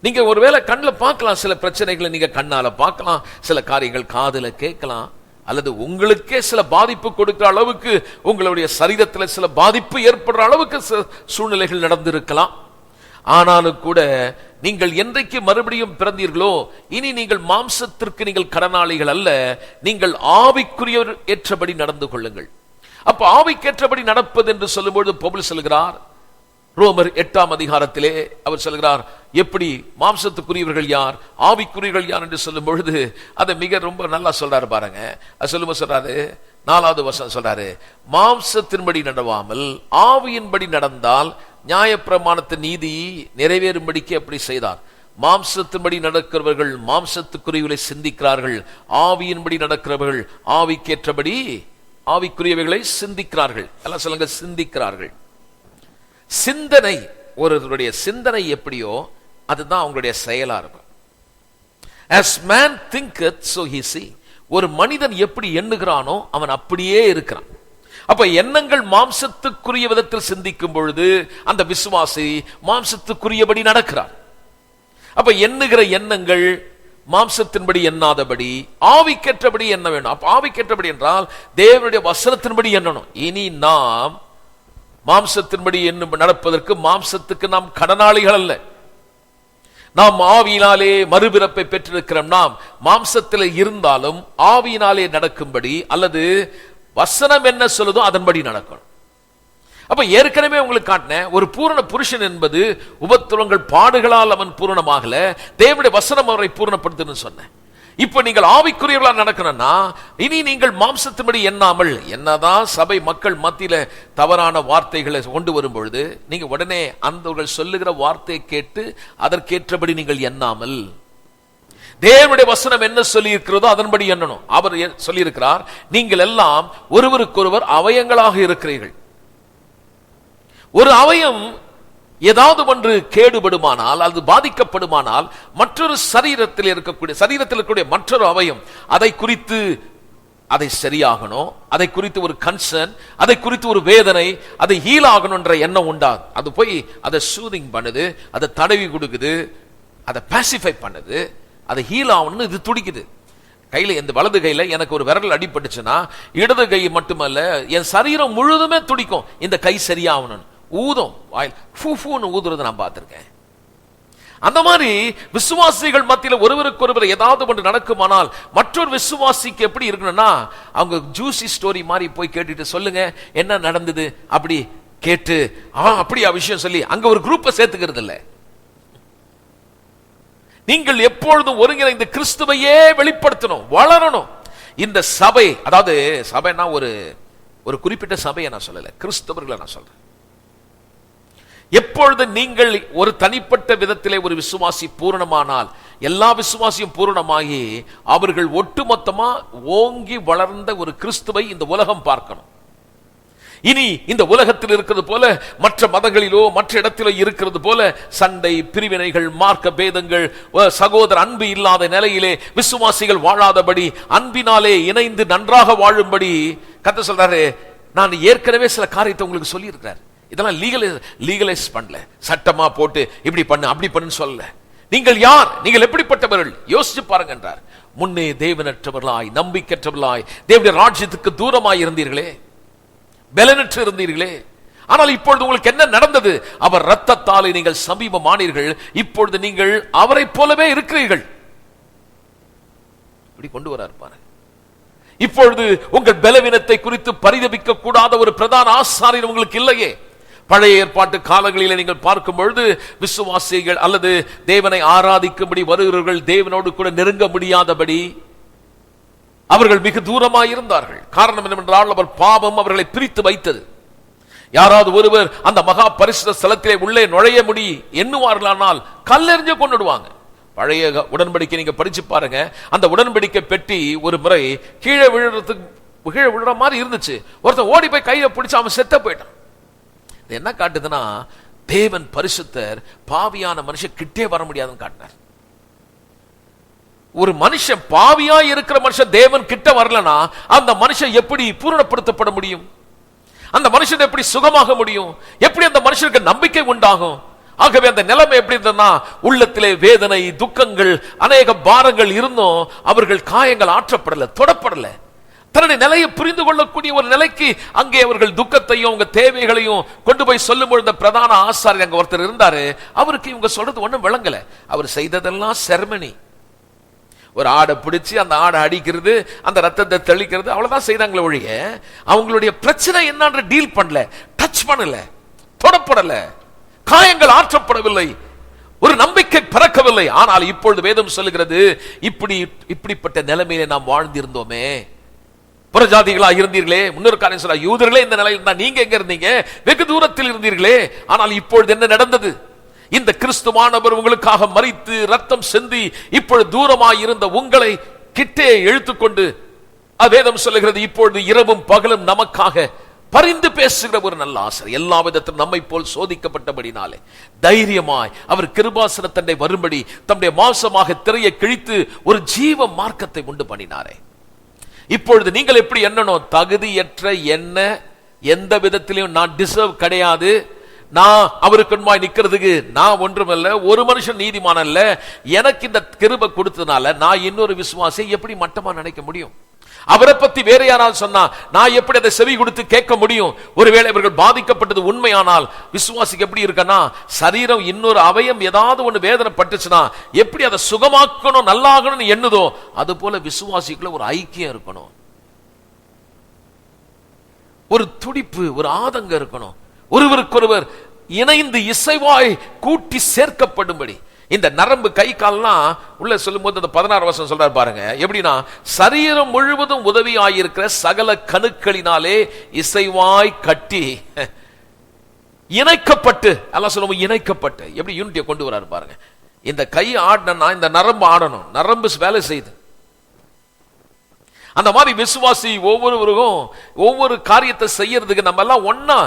நீங்க ஒருவேளை கண்ணில் பார்க்கலாம், சில பிரச்சனைகளை நீங்க கண்ணால பார்க்கலாம், சில காரியங்கள் காதுல கேட்கலாம், அல்லது உங்களுக்கே சில பாதிப்பு கொடுக்கிற அளவுக்கு உங்களுடைய சரீரத்தில் சில பாதிப்பு ஏற்படுற அளவுக்கு சூழ்நிலைகள் நடந்திருக்கலாம். ஆனாலும் கூட நீங்கள் என்றைக்கு மறுபடியும் பிறந்தீர்களோ, இனி நீங்கள் மாம்சத்திற்கு நீங்கள் கடனாளிகள் அல்ல, நீங்கள் ஆவிக்குரியவர் ஏற்றபடி நடந்து கொள்ளுங்கள். அப்ப ஆவிக்கேற்றபடி நடப்பது என்று சொல்லும்போது பவுல் சொல்கிறார், ரோமர் 8ஆம் அதிகாரத்திலே அவர் சொல்கிறார், எப்படி மாம்சத்துக்குரியவர்கள் யார், ஆவிக்குரியவர்கள் யார் என்று சொல்லும் பொழுது அதை மிக ரொம்ப நல்லா சொல்றாரு பாருங்க. அது சொல்லும்போது சொல்றாரு, 4வது வசனம் சொல்றாரு, மாம்சத்தின்படி நடவாமல் ஆவியின்படி நடந்தால் நியாயப்பிரமாணத்தின் நீதி நிறைவேறும்படிக்கு அப்படி செய்தார். மாம்சத்தின்படி நடக்கிறவர்கள் மாம்சத்துக்குரியவர்களை சிந்திக்கிறார்கள், ஆவியின்படி நடக்கிறவர்கள் ஆவிக்கேற்றபடி ஆவிக்குரியவைகளை சிந்திக்கிறார்கள். எல்லாம் சொல்லுங்க, சிந்திக்கிறார்கள். சிந்தனை, ஒருவருடைய சிந்தனை எப்படியோ அதுதான் அவங்களுடைய செயலா இருக்கும். As man thinketh, so he see. ஒரு மனிதன் எப்படி எண்ணுகிறானோ அவன் அப்படியே இருக்கிறான். அப்ப எண்ணங்கள் மாம்சத்துக்குரிய விதத்தில் சிந்திக்கும் பொழுது அந்த விசுவாசி மாம்சத்துக்குரியபடி நடக்கிறார். அப்ப எண்ணுகிற எண்ணங்கள் மாம்சத்தின்படி எண்ணாதபடி ஆவிக்கேற்றபடி எண்ண வேண்டும். அப்ப ஆவிக்கேற்றபடி என்றால் தேவனுடைய வசனத்தின்படி எண்ணணும். இனி நாம் மாம்சத்தின்படி நடப்பதற்கு மாம்சத்துக்கு நாம் கடனாளிகள் அல்ல. நாம் ஆவியினாலே மறுபிறப்பை பெற்றிருக்கிறோம். நாம் மாம்சத்தில் இருந்தாலும் ஆவியினாலே நடக்கும்படி, அல்லது வசனம் என்ன சொல்லுதோ அதன்படி நடக்கணும். அப்ப ஏற்கனவே உங்களுக்கு காட்டின ஒரு பூரண புருஷன் என்பது உபத்திரவங்கள் பாடுகளால் அவன் பூரணமாகல, தேவனுடைய வசனம் அவரை பூரணப்படுத்துன்னு சொன்னேன். இப்ப நீங்கள் ஆவிக்குரியவர்களாக நடக்கணும்னா இனி நீங்கள் மாம்சத்தின்படி எண்ணாமல், என்னதான் சபை மக்கள் மத்தியில தவறான வார்த்தைகளை கொண்டு வரும் பொழுது நீங்க உடனே அந்த சொல்லுகிற வார்த்தையை கேட்டு அதற்கேற்றபடி நீங்கள் எண்ணாமல், தேவனுடைய வசனம் என்ன சொல்லி இருக்கிறதோ அதன்படி எண்ணணும். அவர் சொல்லி இருக்கிறார், நீங்கள் எல்லாம் ஒருவருக்கொருவர் அவயங்களாக இருக்கிறீர்கள். ஒரு அவயம் ஏதாவது ஒன்று கேடுபடுமானால், அது பாதிக்கப்படுமானால், மற்றொரு சரீரத்தில் இருக்கக்கூடிய மற்றொரு அவயம் அதை குறித்து அதை சரியாகணும், அதை குறித்து ஒரு கன்சர்ன், அதை குறித்து ஒரு வேதனை, அதை ஹீல் ஆகணும்ன்ற எண்ணம் உண்டாது. அது போய் அதை சூதிங் பண்ணுது, அதை தடவி கொடுக்குது, அதை பாசிஃபை பண்ணுது, அதை ஹீல் ஆகணும்னு இது துடிக்குது. கையில, இந்த வலது கையில எனக்கு ஒரு விரல் அடிபட்டுச்சுன்னா இடது கை மட்டுமல்ல என் சரீரம் முழுதுமே துடிக்கும், இந்த கை சரியாகணும். ஊதும், வாயில் ஊதுறது நான் பார்த்திருக்கேன். அந்த மாதிரி விசுவாசிகள் மத்தியில் ஒருவருக்கொருவர் ஏதாவது ஒன்று நடக்குமானால் மற்றொரு விசுவாசிக்கு எப்படி இருக்கணும்னா, அவங்க ஜூசி ஸ்டோரி மாதிரி போய் கேட்டுட்டு சொல்லுங்க என்ன நடந்தது அப்படி கேட்டு அப்படியா விஷயம் சொல்லி அங்க ஒரு குரூப்பை சேர்த்துக்கிறது இல்ல. நீங்கள் எப்பொழுதும் ஒருங்கிணைந்த கிறிஸ்துவையே வெளிப்படுத்தணும், வளரணும். இந்த சபை, அதாவது சபைனா ஒரு குறிப்பிட்ட சபையை நான் சொல்லல, கிறிஸ்தவர்களை நான் சொல்றேன். எப்பொழுது நீங்கள் ஒரு தனிப்பட்ட விதத்திலே ஒரு விசுவாசி பூரணமானால், எல்லா விசுவாசியும் பூரணமாகி அவர்கள் ஒட்டுமொத்தமா ஓங்கி வளர்ந்த ஒரு கிறிஸ்துவை இந்த உலகம் பார்க்கணும். இனி இந்த உலகத்தில் இருக்கிறது போல மற்ற மதங்களிலோ மற்ற இடத்திலோ இருக்கிறது போல சண்டை, பிரிவினைகள், மார்க்க பேதங்கள், சகோதர அன்பு இல்லாத நிலையிலே விசுவாசிகள் வாழாதபடி அன்பினாலே இணைந்து நன்றாக வாழும்படி கர்த்தர் சொல்றாரு. நான் ஏற்கனவே சில காரியத்தை உங்களுக்கு சொல்லி இருக்கிறார். இதெல்லாம் லீகலைஸ் பண்ணல, சட்டமா போட்டு இப்படி பண்ணு அப்படி பண்ணு சொல்லல. நீங்கள் யார், நீங்கள் எப்படிப்பட்டவர்கள் யோசிச்சு பாருங்க என்றார். முன்னே தேவனற்றவர்களாய் நம்பிக்கையற்றவர்களாய் தேவனுடைய ராஜ்யத்துக்கு தூரமாய் இருந்தீர்களே, பலனற்று இருந்தீர்களே. ஆனால் இப்பொழுது உங்களுக்கு என்ன நடந்தது? அவர் இரத்தத்தாலே நீங்கள் சமீபமானீர்கள், இப்பொழுது நீங்கள் அவரை போலவே இருக்கிறீர்கள். இப்படி கொண்டு வரார் பாருங்க. இப்பொழுது உங்கள் பலவீனத்தை குறித்து பரிதபிக்க கூடாத ஒரு பிரதான ஆசாரியர் உங்களுக்கு இல்லையே. பழைய ஏற்பாட்டு காலங்களில் நீங்கள் பார்க்கும் பொழுது விசுவாசிகள் அல்லது தேவனை ஆராதிக்கும்படி வருகிறவர்கள் தேவனோடு கூட நெருங்க முடியாதபடி அவர்கள் மிக தூரமாக இருந்தார்கள். காரணம் என்னவென்றால் அவர் பாவம் அவர்களை பிரித்து வைத்தது. யாராவது ஒருவர் அந்த மகா பரிசுத்த ஸ்தலத்திலே உள்ளே நுழைய முடி எண்ணுவார்களானால் கல்லெறிஞ்சு கொண்டுடுவாங்க. பழைய உடன்படிக்கை நீங்க படிச்சு பாருங்க. அந்த உடன்படிக்கை பெட்டி ஒரு முறை கீழே விழுற மாதிரி இருந்துச்சு. ஒருத்தன் ஓடி போய் கையில பிடிச்சு அவன் செத்த போயிட்டான். என்ன காட்டுதுன்னா, தேவன் பரிசுத்தர், பாவியான மனுஷன் கிட்டே வர முடியாதுன்னு காட்டினார். ஒரு மனுஷன் பாவியா இருக்கிற மனுஷன் தேவன் கிட்ட வரலனா அந்த மனுஷன் எப்படி பூரணப்படுத்தப்பட முடியும்? அந்த மனுஷன் எப்படி சுகமாக முடியும்? எப்படி அந்த மனுஷனுக்கு நம்பிக்கை உண்டாகும்? ஆகவே அந்த நிலைமை எப்படி இருந்ததுன்னா, உள்ளத்திலே வேதனை, துக்கங்கள், அநேக பாரங்கள் இருந்தும் அவர்கள் காயங்கள் ஆற்றப்படல, தொடப்படல. தன்னுடைய நிலையை புரிந்து கொள்ளக்கூடிய ஒரு நிலைக்கு அங்கே அவர்கள் துக்கத்தையும் அவங்க தேவைகளையும் கொண்டு போய் சொல்லும் பொழுது பிரதான ஆசாரியர் அங்க ஒருத்தர் இருந்தாரு. அவருக்கு இவங்க சொல்றது ஒண்ணும் விளங்கல. அவர் செய்ததெல்லாம் செர்மனி. ஒரு ஆடை பிடிச்சு அந்த ஆடை அடிக்கிறது, அந்த ரத்தத்தை தெளிக்கிறது, அவ்வளவுதான் செய்தாங்களே ஒழிய அவங்களுடைய பிரச்சனை என்னன்ற டீல் பண்ணல, டச் பண்ணல, தொடப்படல, காயங்கள் ஆற்றப்படவில்லை, ஒரு நம்பிக்கை பிறக்கவில்லை. ஆனால் இப்பொழுது வேதம் சொல்லுகிறது, இப்படிப்பட்ட நிலைமையிலே நாம் வாழ்ந்திருந்தோமே, புறஜாதிகளா இருந்தீர்களே, முன்னொரு காரியம் சொல்ல, யூதர்களே இந்த நிலையில் இருந்தா நீங்க எங்க இருந்தீங்க? வெகு தூரத்தில் இருந்தீர்களே. ஆனால் இப்பொழுது என்ன நடந்தது? இந்த கிறிஸ்துவானவர் உங்களுக்காக மரித்து ரத்தம் சிந்தி இப்பொழுது தூரமாய் இருந்த உங்களை கிட்டே இழுத்துக்கொண்டு, வேதம் சொல்லுகிறது, இப்பொழுது இரவும் பகலும் நமக்காக பரிந்து பேசுகிற ஒரு நல்ல ஆசிரியர், எல்லா விதத்திலும் நம்மை போல் சோதிக்கப்பட்டபடினாலே தைரியமாய் அவர் கிருபாசனத்தண்டை வரும்படி தம்முடைய மாம்சமாக திரையை கிழித்து ஒரு ஜீவ மார்க்கத்தை உண்டு பண்ணினாரே. இப்பொழுது நீங்கள் எப்படி எண்ணணும்? தகுதியற்ற என்ன, எந்த விதத்திலையும் நான் டிசர்வ் கிடையாது, நான் அவருக்கு முன்பாய் நிக்கிறதுக்கு நான் ஒன்றுமல்ல, ஒரு மனுஷன் நீதிமான அல்ல, எனக்கு இந்த கிருபை கொடுத்ததுனால நான் இன்னொரு விசுவாசியை எப்படி மட்டமா நினைக்க முடியும்? அவரை பத்தி வேற யாராவது சொன்னா நான் எப்படி அதை செவி கொடுத்து கேட்க முடியும்? ஒருவேளை இவர்கள் பாதிக்கப்பட்டது உண்மையானால் விசுவாசிக்கு எப்படி இருக்கனா, சரீரம் இன்னொரு அவயம் ஏதாவது ஒண்ணு வேதனை பட்டுச்சுன்னா எப்படி அதை சுகமாக்கணும் நல்லாகணும்னு எண்ணுதோ, அது போல விசுவாசிக்குள்ள ஒரு ஐக்கியம் இருக்கணும், ஒரு துடிப்பு, ஒரு ஆதங்கம் இருக்கணும், ஒருவருக்கொருவர் இணைந்து இசைவாய் கூட்டி சேர்க்கப்படும்படி. இந்த நரம்பு கை கால்லாம் உள்ள சொல்லும் போது அந்த 16 வருஷம் சொல்றாரு பாருங்க, எப்படின்னா சரீரம் முழுவதும் உதவி ஆயிருக்கிற சகல கணுக்களினாலே இசைவாய் கட்டி இணைக்கப்பட்டு, எல்லாம் சொல்லுவோம் இணைக்கப்பட்டு, எப்படி யூனிட்டியை கொண்டு வராரு பாருங்க. இந்த கை ஆடணும்னா இந்த நரம்பு ஆடணும், நரம்பு வேலை செய்யுது. அந்த மாதிரி விசுவாசி ஒவ்வொருவருக்கும் ஒவ்வொரு காரியத்தை செய்யறதுக்கு நம்ம எல்லாம் ஒன்னா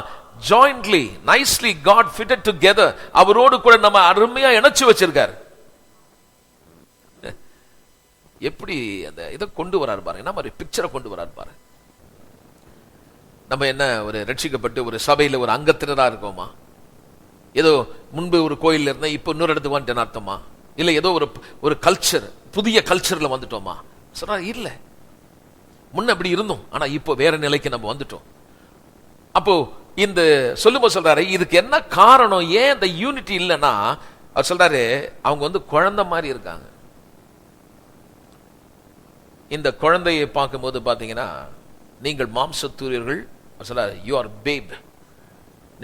jointly nicely God fitted together, அவரோடு கூட நம்ம அருமையா இணைச்சு வச்சிருக்காரு. எப்படி அந்த இதை கொண்டு வராரு பாருங்க, என்ன மாதிரி பிக்சரை கொண்டு வராரு பாருங்க. நம்ம என்ன ஒரு ரட்சிக்கப்பட்டு ஒரு சபையில ஒரு அங்கத்தினரா இருக்கோமா? ஏதோ முன்பு ஒரு கோயில்ல இருந்தா இப்ப இன்னொரு இடத்துக்கு வந்துட்டேன்னு அர்த்தமா? இல்ல ஏதோ ஒரு கல்ச்சர், புதிய கல்ச்சர்ல வந்துட்டோமா? சொல்றா இல்ல, முன்ன அப்படி இருந்தோம், ஆனா இப்போ வேற நிலைக்கு நம்ம வந்துட்டோம். அப்போ இந்த சொல்லும்போது சொல்றாரு, இதுக்கு என்ன காரணம், ஏன் இந்த யூனிட்டி இல்லைன்னா, அவர் சொல்றாரு அவங்க வந்து குழந்தை மாதிரி இருக்காங்க. இந்த குழந்தையை பார்க்கும்போது பாத்தீங்கன்னா, நீங்கள் மாம்சத்தூரியர்கள், சொல்றாரு யூ ஆர் பேப்,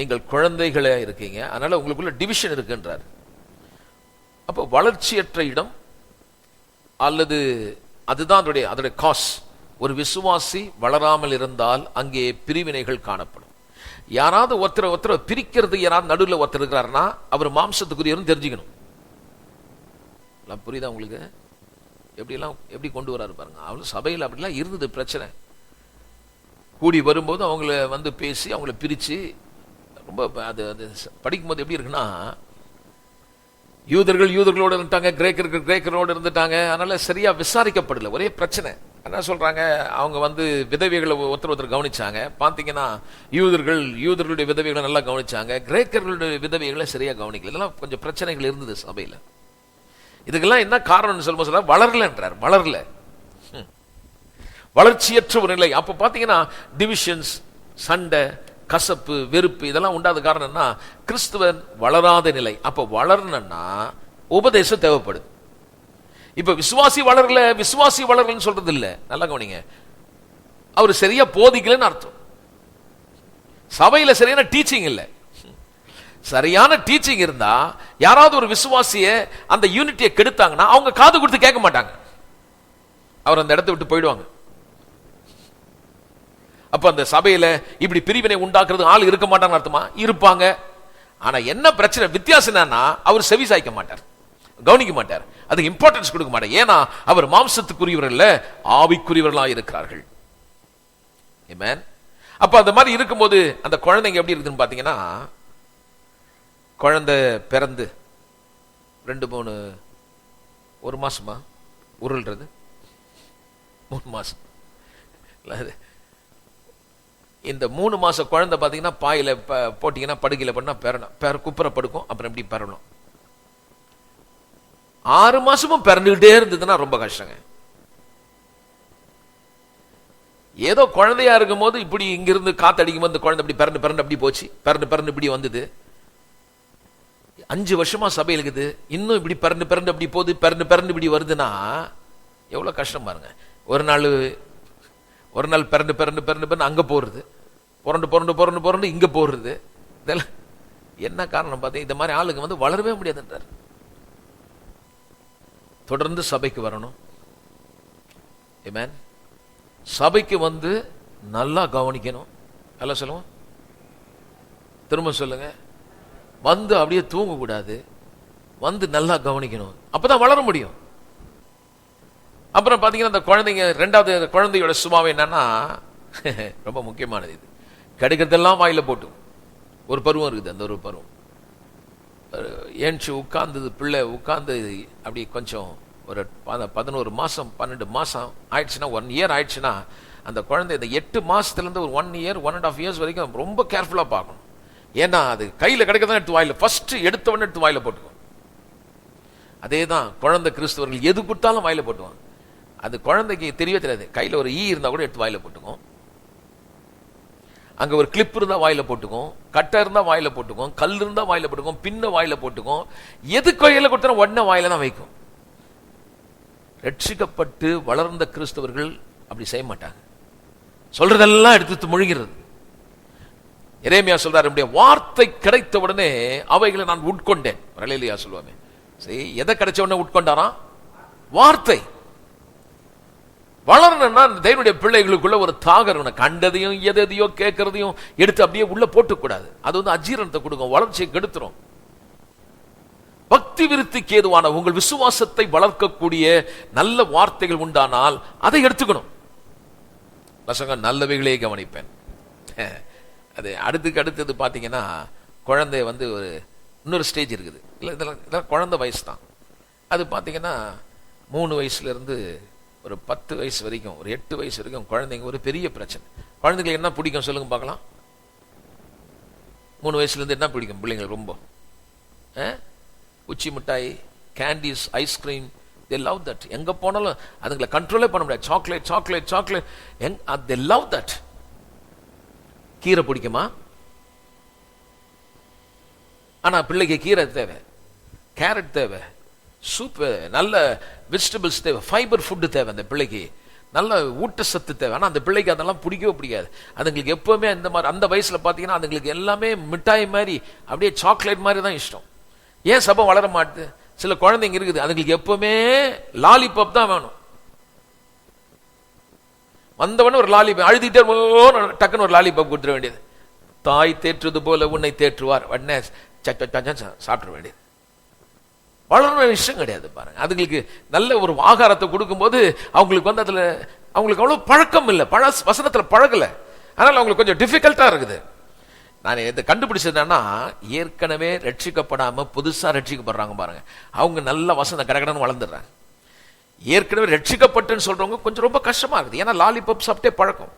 நீங்கள் குழந்தைகளே இருக்கீங்க, அதனால உங்களுக்குள்ள டிவிஷன் இருக்குன்றார். அப்போ வளர்ச்சியற்ற இடம் அல்லது அதுதான் அதோடைய காஸ். ஒரு விசுவாசி வளராமல் இருந்தால் அங்கே பிரிவினைகள் காணப்படும். யாராவது ஒருத்தரை பிரிக்கிறது, யாராவது நடுவில் ஒருத்தர் இருக்கிறாருன்னா அவர் மாம்சத்துக்குரியவரும் தெரிஞ்சுக்கணும். புரியுதா உங்களுக்கு? எப்படி கொண்டு வராரு பாருங்க. அவரு சபையில் அப்படிலாம் இருந்தது பிரச்சனை. கூடி வரும்போது அவங்கள வந்து பேசி அவங்கள பிரிச்சு, ரொம்ப அது படிக்கும்போது எப்படி இருக்குன்னா, யூதர்களோடு இருந்துட்டாங்க, கிரேக்கரோடு இருந்துட்டாங்க, அதனால சரியா விசாரிக்கப்படல, ஒரே பிரச்சனை. என்ன சொல்றாங்க, அவங்க வந்து விதவைகளை ஒருத்தர் கவனிச்சாங்க. பாத்தீங்கன்னா யூதர்களுடைய விதவைகளை நல்லா கவனிச்சாங்க, கிரேக்கர்களுடைய விதவைகளை சரியா கவனிக்கல. இதெல்லாம் கொஞ்சம் பிரச்சனைகள் இருந்தது சபையில. இதுக்கெல்லாம் என்ன காரணம்னு சொல்ல வளரலன்றார், வளரல, வளர்ச்சியற்ற ஒரு நிலை. அப்ப பாத்தீங்கன்னா டிவிஷன்ஸ், சண்டை, கசப்பு, வெறுப்பு இதெல்லாம் உண்டாத காரணம் என்ன? கிறிஸ்துவன் வளராத நிலை. அப்ப வளரணும்னா உபதேசம் தேவைப்படுது. இப்ப விசுவாசி வளரலன்னு சொல்றது இல்ல, நல்லா கவனிங்க, அவர் சரியா போதிக்கலன்னு அர்த்தம். சபையில சரியான டீச்சிங் இல்ல. சரியான டீச்சிங் இருந்தா யாராவது ஒரு விசுவாசிய அந்த யூனிட்டியை கெடுத்தாங்கன்னா அவங்க காது கொடுத்து கேட்க மாட்டாங்க, அவர் அந்த இடத்தை விட்டு போயிடுவாங்க. அப்ப அந்த சபையில இப்படி பிரிவினை உண்டாக்குறது ஆள் இருக்க மாட்டாங்க அர்த்தமா? இருப்பாங்க. ஆனா என்ன பிரச்சனை, வித்தியாசம் என்னன்னா, அவர் செவி சாய்க்க மாட்டார், கவனிக்க மாட்டார், அதுக்கு இம்பார்ட்டன்ஸ் கொடுக்க மாட்டார். ஏன்னா அவர் மாம்சத்துக்குரியவர்கள் இல்ல, ஆவிக்குரியவர்களா இருக்கிறார்கள். ஆமென். அப்ப அந்த மாதிரி இருக்கும்போது அந்த குழந்தைங்க எப்படி இருக்குன்னு பாத்தீங்கன்னா, குழந்தை பிறந்து 2-3 1 மாசமா உருள்றது, 3 மாசம். இந்த 3 மாச குழந்தை பாத்தீங்கன்னா பாயில போட்டீங்கன்னா படுக்கையில பண்ணா பெறணும், குப்புற படுக்கும், அப்புறம் எப்படி பெறணும். 6 மாசமும் பிறந்துகிட்டே இருந்ததுன்னா ரொம்ப கஷ்டங்க. ஏதோ குழந்தையா இருக்கும் போது இப்படி இங்கிருந்து காத்தடிக்கும் போது குழந்தை இப்படி பிறந்து அப்படி போச்சு, பிறந்து இப்படி வந்தது. 5 வருஷமா சபையில் இருக்குது, இன்னும் இப்படி பிறந்து அப்படி போகுது, பிறந்து இப்படி வருதுன்னா எவ்வளவு கஷ்டம் பாருங்க. ஒரு நாள் பிறந்து அங்க போறது, புரண்டு இங்க போறது. இதெல்லாம் என்ன காரணம் பார்த்தீங்க? இந்த மாதிரி ஆளுங்க வந்து வளரவே முடியாதுன்றார். தொடர்ந்து சபைக்கு வரணும். ஆமென். சபைக்கு வந்து நல்லா கவனிக்கணும். எல்லாம் சொல்லுவோம், திரும்ப சொல்லுங்க. வந்து அப்படியே தூங்க கூடாது, வந்து நல்லா கவனிக்கணும், அப்பதான் வளர முடியும். அப்புறம் பாத்தீங்கன்னா இந்த குழந்தைங்க, ரெண்டாவது குழந்தையோட சுபாவம் என்னன்னா ரொம்ப முக்கியமானது. இது கிடைக்கிறதெல்லாம் வாயில போட்டு ஒரு பருவம் இருக்குது. அந்த ஒரு பருவம் ஏன்ச்சு உட்கார்ந்தது, பிள்ளை உட்கார்ந்து அப்படி கொஞ்சம் ஒரு 11 மாசம் 12 மாசம் ஆயிடுச்சுன்னா, 1 இயர் ஆயிடுச்சுன்னா, அந்த குழந்தை இந்த 8 மாசத்துல இருந்து ஒரு 1 இயர் 1.5 இயர்ஸ் வரைக்கும் ரொம்ப கேர்ஃபுல்லா பார்க்கணும். ஏன்னா அது கையில கிடைக்கதான் எடுத்து வாயில, ஃபர்ஸ்ட் எடுத்தவொடனே எடுத்து வாயில போட்டுக்கும். அதே தான் குழந்தை கிறிஸ்தவர்கள் எது கொடுத்தாலும் வாயில போட்டுவாங்க. அது குழந்தைக்கு தெரியவே தெரியாது. கையில ஒரு ஈ இருந்தா கூட எடுத்து வாயில போட்டுக்கும், அங்க ஒரு கிளிப் இருந்தா வாயில போட்டுக்கும், கட்டை இருந்தா வாயில போட்டுக்கும், கல் இருந்தா வாயில போட்டுக்கும், பின்ன வாயில போட்டுக்கும். எது கையில கொடுத்தா உடனே வாயில தான் வைக்கும். ரட்சிக்கப்பட்டு வளர்ந்த கிறிஸ்தவர்கள் அப்படி செய்ய மாட்டாங்க. சொல்றதெல்லாம் எடுத்து முழுகிறது. எரேமியா சொல்றாரு, என்னுடைய வார்த்தை கிடைத்த உடனே அவைகளை நான் உட்கொண்டேன். அல்லேலூயா சொல்லுவாங்க. சரி, எதை கிடைச்ச உடனே உட்கொண்டாராம்? வார்த்தை. வளரணும்னா தேவனுடைய பிள்ளைகளுக்குள்ள ஒரு தாகரம், கண்டதையும் எதையோ கேட்கறதையும் எடுத்து அப்படியே உள்ள போட்டு கூடாது. அது வந்து அஜீரணத்தை கொடுக்கும், வளர்ச்சியை கெடுத்துரும். பக்தி விருத்திக்கு ஏதுவான உங்கள் விசுவாசத்தை வளர்க்கக்கூடிய நல்ல வார்த்தைகள் உண்டானால் அதை எடுத்துக்கணும். நல்லவைகளே கவனிப்பேன். அது அடுத்தது பாத்தீங்கன்னா, குழந்தைய வந்து ஒரு இன்னொரு ஸ்டேஜ் இருக்குது. இல்லை, இதெல்லாம் குழந்தை வயசு தான். அது பாத்தீங்கன்னா 3 வயசுல இருந்து ஒரு 10 வயசு வரைக்கும், ஒரு 8 வயசு வரைக்கும் குழந்தைங்க ஒரு பெரிய பிரச்சனை. குழந்தைங்களுக்கு என்ன பிடிக்கும் சொல்லுங்க பார்க்கலாம்? 3 வயசுல இருந்து என்ன பிடிக்கும் பிள்ளைங்களுக்கு? ரொம்ப உச்சி மிட்டாய், candies, ice cream, they love that. எங்க போனாலும் அதுங்களை கண்ட்ரோலே பண்ண முடியாது. Chocolate chocolate chocolate, they love that. கீரை பிடிக்குமா? ஆனா பிள்ளைக்கு கீரை தேவை, கேரட் தேவை, சூப், நல்ல வெஜிடபிள்ஸ் தேவை, ஃபைபர் ஃபுட்டு தேவை. அந்த பிள்ளைக்கு நல்ல ஊட்டச்சத்து தேவை. ஆனா அந்த பிள்ளைக்கு அதெல்லாம் பிடிக்கவே பிடிக்காது. அதுங்களுக்கு எப்பவுமே அந்த மாதிரி, அந்த வயசுல பாத்தீங்கன்னா அதுங்களுக்கு எல்லாமே மிட்டாய் மாதிரி, அப்படியே சாக்லேட் மாதிரி தான் இஷ்டம். ஏன் சபை வளர மாட்டுது? சில குழந்தைங்க இருக்குது, அதுங்களுக்கு எப்பவுமே லாலிபாப் தான் வேணும். வந்தவன ஒரு லாலிபாப், அழுதிட்டே டக்குன்னு ஒரு லாலிபாப் கொடுத்துட வேண்டியது. தாய் தேற்றுவது போல உன்னை தேற்றுவார், உடனே சாப்பிட வேண்டியது. வளர்ற விஷயம் கிடையாது பாருங்க. அதுங்களுக்கு நல்ல ஒரு ஆகாரத்தை கொடுக்கும் போது அவங்களுக்கு வந்து அதுல அவங்களுக்கு அவ்வளவு பழக்கம் இல்லை, வசனத்துல பழகல, அதனால அவங்களுக்கு கொஞ்சம் டிஃபிகல்ட்டா இருக்குது. நான் இதை கண்டுபிடிச்சதுன்னா, ஏற்கனவே ரட்சிக்கப்படாம புதுசா ரட்சிக்கப்படுறாங்க பாருங்க, அவங்க நல்ல வசனம் கடகடன்னு வளர்ந்துடுறாங்க. ஏற்கனவே ரட்சிக்கப்பட்டுன்னு சொல்றவங்க கொஞ்சம் ரொம்ப கஷ்டமா இருக்குது. ஏன்னா லாலிபாப் சாப்பிட்டே பழக்கம்.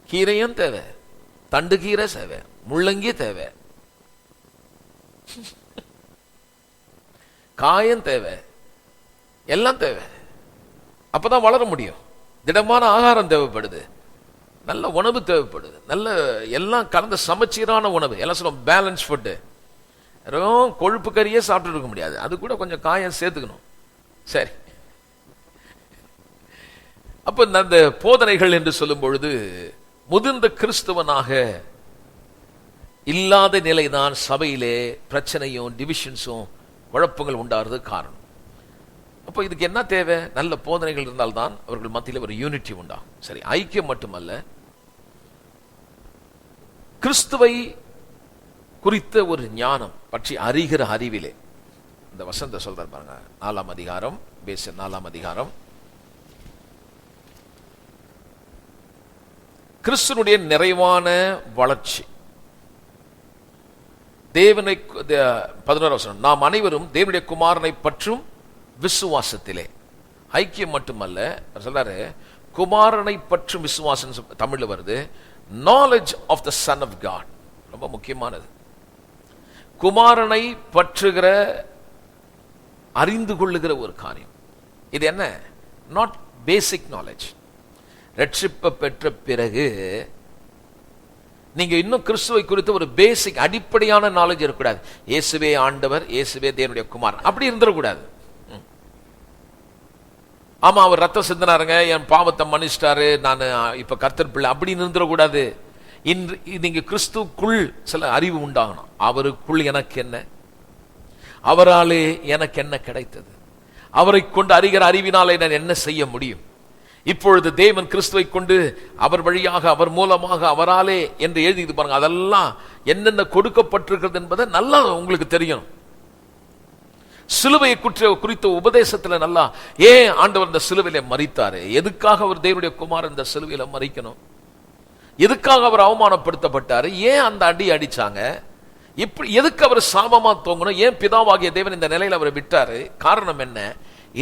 கீரையும் தேவை, தண்டு கீரை தேவை, முள்ளங்கி தேவை, காயம் தேவை, எல்லாம் தேவை. அப்பதான் வளர முடியும். திடமான ஆகாரம் தேவைப்படுது, நல்ல உணவு தேவைப்படுது, நல்ல எல்லாம் கலந்த சமச்சீரான உணவு. எல்லாம் சொல்லுவோம் பேலன்ஸ் ஃபுட்டு. கொழுப்பு கறியே சாப்பிட்டு இருக்க முடியாது, அது கூட கொஞ்சம் காயம் சேர்த்துக்கணும். சரி, அப்ப அந்த போதனைகள் என்று சொல்லும் பொழுது முதிர்ந்த கிறிஸ்தவனாக இல்லாத நிலைதான் சபையிலே பிரச்சனையும் டிவிஷன்ஸும் குழப்பங்கள் உண்டாகிறது காரணம். அப்போ இதுக்கு என்ன தேவை? நல்ல போதனைகள் இருந்தால்தான் அவர்கள் மத்தியில் ஒரு யூனிட்டி உண்டாகும். சரி, ஐக்கியம் மட்டுமல்ல, கிறிஸ்துவை குறித்த ஒரு ஞானம் பற்றி அறிகிற அறிவிலே. இந்த வசந்த சொல்றார் பாருங்க, 4ஆம் அதிகாரம், பேச 4ஆம் அதிகாரம், கிறிஸ்துனுடைய நிறைவான வளர்ச்சி. தேவனை 11ஆம் வசனம், நாம் அனைவரும் தேவனுடைய குமாரனை பற்றும் விசுவாசத்திலே. ஐக்கியம் மட்டுமல்ல, சொல்றாரு குமாரனை பற்றும் விசுவாசம், தமிழ்ல வருது knowledge of the son of God. ரொம்ப முக்கியமானது. குமாரனை பற்றுகிற, அறிந்து கொள்ளுகிற ஒரு காரியம். இது என்ன? Not basic knowledge. ரட்சிப்பு பெற்ற பிறகு நீங்க இன்னும் கிறிஸ்துவை குறித்த ஒரு பேசிக் அடிப்படையான நாலேஜ் இருக்கக்கூடாது. இயேசுவே ஆண்டவர், இயேசுவே தேவனுடைய குமாரன், அப்படி இருந்துடக்கூடாது. ஆமா, அவர் ரத்தம் சிந்தினாருங்க, என் பாவத்தை மன்னிச்சிட்டாரு, நான் இப்ப கர்த்தர் பிள்ளை, அப்படின்னு இருந்துடக்கூடாது. இன்று நீங்க கிறிஸ்துக்குள் சில அறிவு உண்டாகணும். அவருக்குள் எனக்கு என்ன, அவராலே எனக்கு என்ன கிடைத்தது, அவரை கொண்டு அறிகிற அறிவினாலே நான் என்ன செய்ய முடியும்? இப்பொழுது தேவன் கிறிஸ்துவை கொண்டு அவர் வழியாக, அவர் மூலமாக, அவராலே என்று எழுதி பாருங்க. அதெல்லாம் என்னென்ன கொடுக்கப்பட்டிருக்கிறது என்பதை நல்லா உங்களுக்கு தெரியும். சிலுவையை குறித்த உபதேசத்துல நல்லா, ஏன் ஆண்டவர் இந்த சிலுவையில மரித்தாரு, எதுக்காக அவர் தேவனுடைய குமாரன் இந்த சிலுவையில மரிக்கணும், எதுக்காக அவர் அவமானப்படுத்தப்பட்டாரு, ஏன் அந்த அடி அடிச்சாங்க, இப்படி எதுக்கு அவர் சாபமா தோங்கணும், ஏன் பிதாவாகிய தேவன் இந்த நிலையில அவரை விட்டாரு, காரணம் என்ன,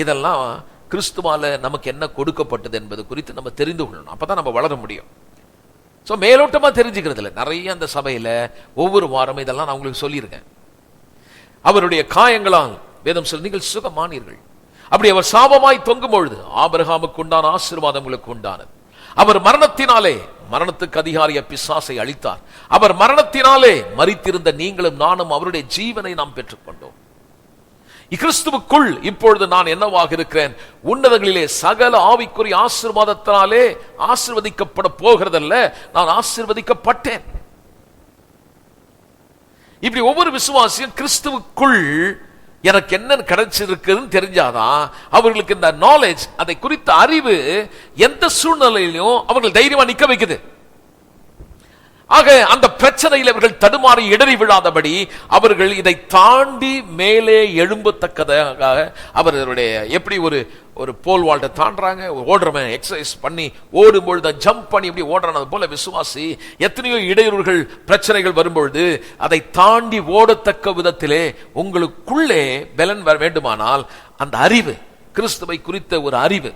இதெல்லாம் கிறிஸ்துவால நமக்கு என்ன கொடுக்கப்பட்டது என்பது குறித்து நம்ம தெரிந்து கொள்ளணும். அப்பதான் நம்ம வளர முடியும். சோ மேலோட்டமா தெரிஞ்சுக்கிறது இல்லை, நிறைய அந்த சபையில ஒவ்வொரு வாரமும் இதெல்லாம் நான் உங்களுக்கு சொல்லியிருக்கேன். அவருடைய காயங்களால் வேதம் சொல்லி நீங்கள் சுகமானீர்கள். அப்படி அவர் சாபமாய் தொங்கும் பொழுது ஆபிரகாமுக்கு உண்டான ஆசீர்வாதம் உங்களுக்கு உண்டானது. அவர் மரணத்தினாலே மரணத்துக்கு அதிகாரிய பிசாசை அளித்தார். அவர் மரணத்தினாலே மரித்திருந்த நீங்களும் நானும் அவருடைய ஜீவனை நாம் பெற்றுக்கொண்டோம். கிறிஸ்துவுக்குள் இப்பொழுது நான் என்னவாக இருக்கிறேன், உன்னதங்களிலே சகல ஆவிக்குரிய ஆசீர்வாதத்தினாலே ஆசீர்வதிக்கப்பட போகிறதல்ல, நான் ஆசீர்வதிக்கப்பட்டேன். இப்படி ஒவ்வொரு விசுவாசியும் கிறிஸ்துவுக்குள் எனக்கு என்ன கிடைச்சிருக்குன்னு தெரிஞ்சாதான் அவர்களுக்கு இந்த நாலேஜ், அதை குறித்த அறிவு எந்த சூழ்நிலையிலும் அவர்கள் தைரியமா நிக்க வைக்குது. ஆக அந்த பிரச்சனையில் அவர்கள் தடுமாறி இடறி விழாதபடி அவர்கள் இதை தாண்டி மேலே எழும்பத்தக்கதாக அவர்களுடைய எப்படி ஒரு போல் வால்ட்டை தாண்டாங்க, ஓடுறவன் எக்ஸசைஸ் பண்ணி ஓடும்பொழுது ஜம்ப் பண்ணி இப்படி ஓடுறது போல விசுவாசி எத்தனையோ இடையூறுகள் பிரச்சனைகள் வரும்பொழுது அதை தாண்டி ஓடத்தக்க விதத்திலே உங்களுக்குள்ளே பலன் வர வேண்டுமானால் அந்த அறிவு, கிறிஸ்துவை குறித்த ஒரு அறிவு.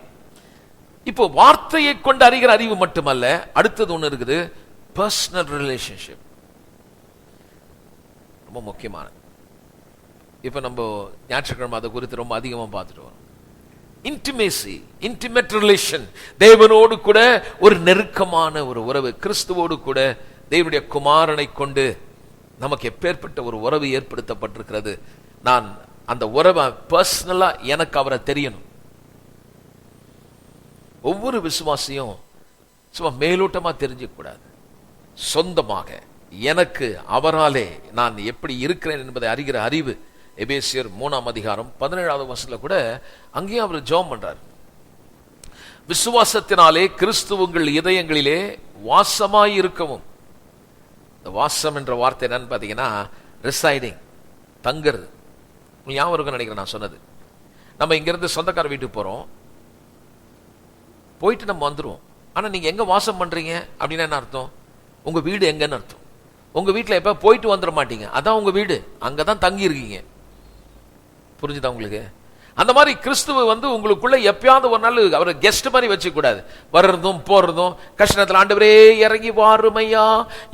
இப்போ வார்த்தையை கொண்டு அறிகிற அறிவு மட்டுமல்ல, அடுத்தது ஒண்ணு இருக்குது, பர்சனல் ரிலேஷன்ஷிப். ரொம்ப முக்கியமான. இப்ப நம்ம ஞாயிற்றுக்கிழமை அதை குறித்து ரொம்ப அதிகமா பார்த்துட்டு வரோம். இன்டிமேசி, இன்டிமேட் ரிலேஷன், தேவனோடு கூட ஒரு நெருக்கமான ஒரு உறவு, கிறிஸ்துவோடு கூட தேவனுடைய குமாரனை கொண்டு நமக்கு எப்பேற்பட்ட ஒரு உறவு ஏற்படுத்தப்பட்டிருக்கிறது. நான் அந்த உறவை பர்சனலா எனக்கு அவரை தெரியணும். ஒவ்வொரு விசுவாசியும் சும்மா மேலோட்டமா தெரிஞ்சுக்க கூடாது, சொந்தமாக எனக்கு அவராலே நான் எப்படி இருக்கிறேன் என்பதை அறிகிற அறிவு. எபேசியர் 3ஆம் அதிகாரம் 17வது வசனத்துல கூட அங்கேயும் அவர் ஜெபம் பண்றார். விசுவாசத்தினாலே கிறிஸ்து உங்கள் இதயங்களிலே வாசமாய் இருக்கவும். இந்த வாசம் என்ற வார்த்தை என்னன்னு பாத்தீங்கன்னா ரிசைடிங், தங்குறது. ஞாபகம் இருக்குன்னு நினைக்கிறேன் நான் சொன்னது. நம்ம இங்கிருந்து சொந்தக்கார வீட்டுக்கு போறோம், போயிட்டு நம்ம வந்துருவோம். ஆனா நீங்க எங்க வாசம் பண்றீங்க அப்படின்னா என்ன அர்த்தம்? உங்க வீடு எங்கன்னு அர்த்தம். உங்க வீட்டுல எப்ப போயிட்டு வந்துட மாட்டீங்க, அதான் உங்க வீடு, அங்கதான் தங்கி இருக்கீங்க. புரிஞ்சுதா உங்களுக்கு? அந்த மாதிரி கிறிஸ்துவ உங்களுக்குள்ள எப்பயாவது ஒரு நாள் அவரை கெஸ்ட் மாதிரி வச்சுக்க கூடாது. வர்றதும் போறதும், கஷ்டத்துல ஆண்டவரே இறங்கி வாருமையா,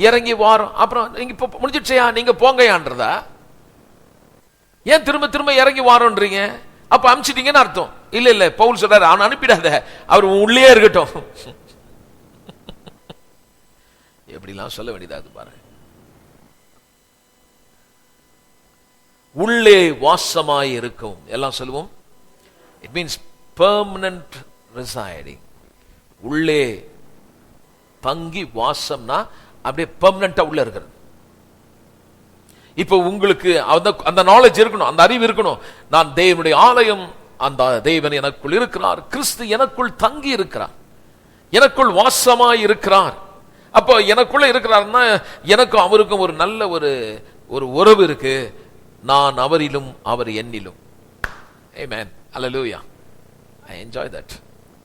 இறங்கி வாரும், அப்புறம் நீங்க முடிஞ்சிடுச்சையா நீங்க போங்கயான்றதா? ஏன் திரும்ப திரும்ப இறங்கி வாரோன்றீங்க? அப்ப அனுப்பிச்சிட்டீங்கன்னு அர்த்தம். இல்ல இல்ல, பவுல் சொல்றாரு, அவன் அனுப்பிடாத, அவர் உள்ளே இருக்கட்டும். எப்படிலாம் சொல்ல வேண்டியதாக பாருங்க. உள்ளே வாசமாய் இருக்கும், எல்லாம் சொல்லுவோம். It means permanent residing. உள்ளே தங்கி வாசம்னா அப்படியே பெர்மனன்ட்டா உள்ள இருக்கிறது. இப்ப உங்களுக்கு அந்த நாலேஜ் இருக்கணும், அந்த அறிவு இருக்கணும். நான் தேவனுடைய ஆலயம், அந்த தேவன் எனக்குள் இருக்கிறார், கிறிஸ்து எனக்குள் தங்கி இருக்கிறார், எனக்குள் வாசமாய் இருக்கிறார். அப்போ எனக்குள்ள இருக்கிறாருன்னா எனக்கும் அவருக்கும் ஒரு நல்ல ஒரு உறவு இருக்கு. நான் அவரிலும் அவர் என்னிலும். ஆமென், அல்லேலூயா. I enjoy that.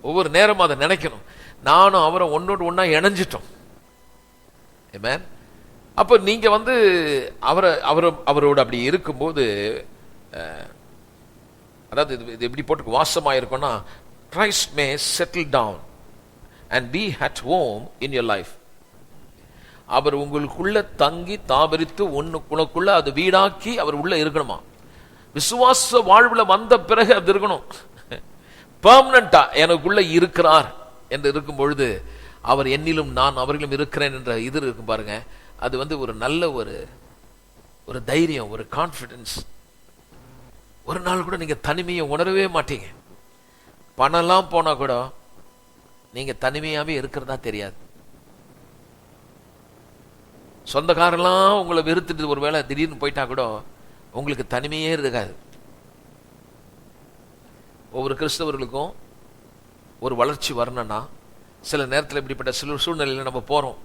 ஒவ்வொரு நேரமும் அதை நினைக்கணும், நானும் அவரும் ஒன்னோடு ஒன்னா இணைஞ்சிட்டோம். ஆமென். அப்போ நீங்க அவரோடு அப்படி இருக்கும்போது, அதாவது இது எப்படி போட்டு வாசமாயிருக்கும்னா, Christ may settle down and be at home in your life. அவர் உங்களுக்குள்ள தங்கி தாபரித்து உனக்குள்ள அது வீடாக்கி அவர் உள்ள இருக்கணுமா? விசுவாச வாழ்வுல வந்த பிறகு அது இருக்கணும். பெர்மனண்டா எனக்குள்ள இருக்கிறார் என்று இருக்கும் பொழுது, அவர் என்னிலும் நான் அவர்களும் இருக்கிறேன் என்ற இது இருக்கும் பாருங்க. அது ஒரு நல்ல ஒரு தைரியம், ஒரு கான்பிடன்ஸ். ஒரு நாள் கூட நீங்க தனிமையை உணரவே மாட்டீங்க. பணம்லாம் போனா கூட நீங்க தனிமையாவே இருக்கிறதா தெரியாது. சொந்தக்காரெல்லாம் உங்களை வெறுத்துட்டு ஒரு வேளை திடீர்னு போயிட்டா கூட உங்களுக்கு தனிமையே இருக்காது. ஒவ்வொரு கிறிஸ்தவர்களுக்கும் ஒரு வளர்ச்சி வரணும்னா சில நேரத்தில் இப்படிப்பட்ட சில சூழ்நிலையில நம்ம போறோம்.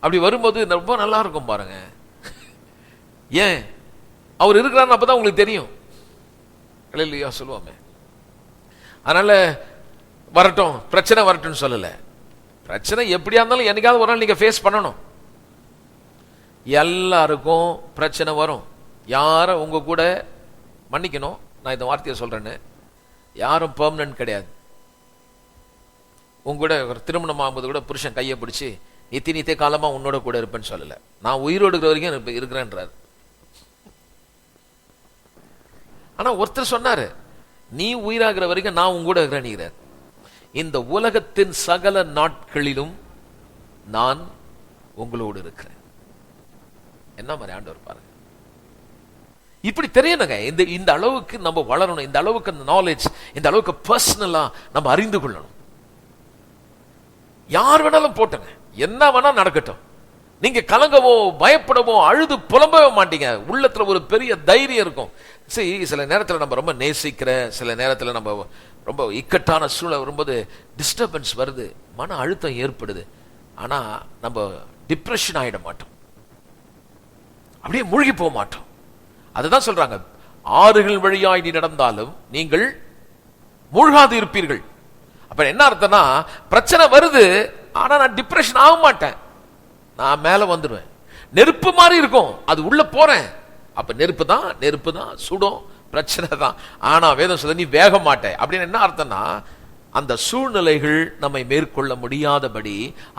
அப்படி வரும்போது ரொம்ப நல்லா இருக்கும் பாருங்க. ஏன் அவர் இருக்கிறான்னு அப்பதான் உங்களுக்கு தெரியும் இல்லையா சொல்லுவாமே. அதனால வரட்டும், பிரச்சனை வரட்டும் சொல்லல. பிரச்சனை எப்படியா இருந்தாலும் என்னைக்காவது ஒரு நாள் நீங்க ஃபேஸ் பண்ணணும். எல்லாருக்கும் பிரச்சனை வரும். யாரும் உங்க கூட மன்னிக்கணும், நான் இந்த வார்த்தையை சொல்றேன்னு, யாரும் பெர்மனன்ட் கிடையாது. உங்க கூட திருமணம் ஆகும்போது கூட புருஷன் கையை பிடிச்சி நித்திய காலமா உன்னோட கூட இருப்பேன்னு சொல்லல. நான் உயிரோடு இருக்கிற வரைக்கும் இருக்கிறேன்றாரு. ஆனா ஒருத்தர் சொன்னாரு, நீ உயிராகிற வரைக்கும் நான் உங்க கூட இருக்கிறேன். இந்த உலகத்தின் சகல நாட்களிலும் நான் உங்களோடு இருக்கிறேன். என்ன மாதிரி ஆண்டவர் பாருங்க. இப்படி தெரியணுங்க. இந்த அளவுக்கு நம்ம வளரணும். இந்த அளவுக்கு நாலேஜ், இந்த அளவுக்கு பர்சனலா நம்ம அறிந்து கொள்ளணும். யார் வேணாலும் போட்டுங்க, என்ன வேணா நடக்கட்டும், நீங்க கலங்கவோ பயப்படவோ அழுது புலம்பவே மாட்டீங்க. உள்ளத்துல ஒரு பெரிய தைரியம் இருக்கும். சரி, சில நேரத்தில் நம்ம ரொம்ப நேசிக்கிற, சில நேரத்தில் நம்ம ரொம்ப இக்கட்டான சூழல் வரும்போது டிஸ்டர்பன்ஸ் வருது, மன அழுத்தம் ஏற்படுது. ஆனா நம்ம டிப்ரெஷன் ஆயிட மாட்டோம், அப்படியே மூழ்கி போக மாட்டோம். அதுதான் சொல்றாங்க, ஆறுகள் வழியாய் நீ நடந்தாலும் நீங்கள் மூழ்காது இருப்பீர்கள். அப்ப என்ன அர்த்தம்னா, பிரச்சனை வருது, ஆனா நான் டிப்ரெஷன் ஆக மாட்டேன், நான் மேல வந்துடுவேன். நெருப்பு மாதிரி இருக்கும், அது உள்ள போறேன். அப்ப நெருப்பு தான் சுடும், பிரச்சனை தான். ஆனா வேதம் சொல்ல நீ வேக மாட்டே. அப்படின்னு என்ன அர்த்தம்னா, அந்த சூழ்நிலைகள் நம்மை மேற்கொள்ள முடியாதபடி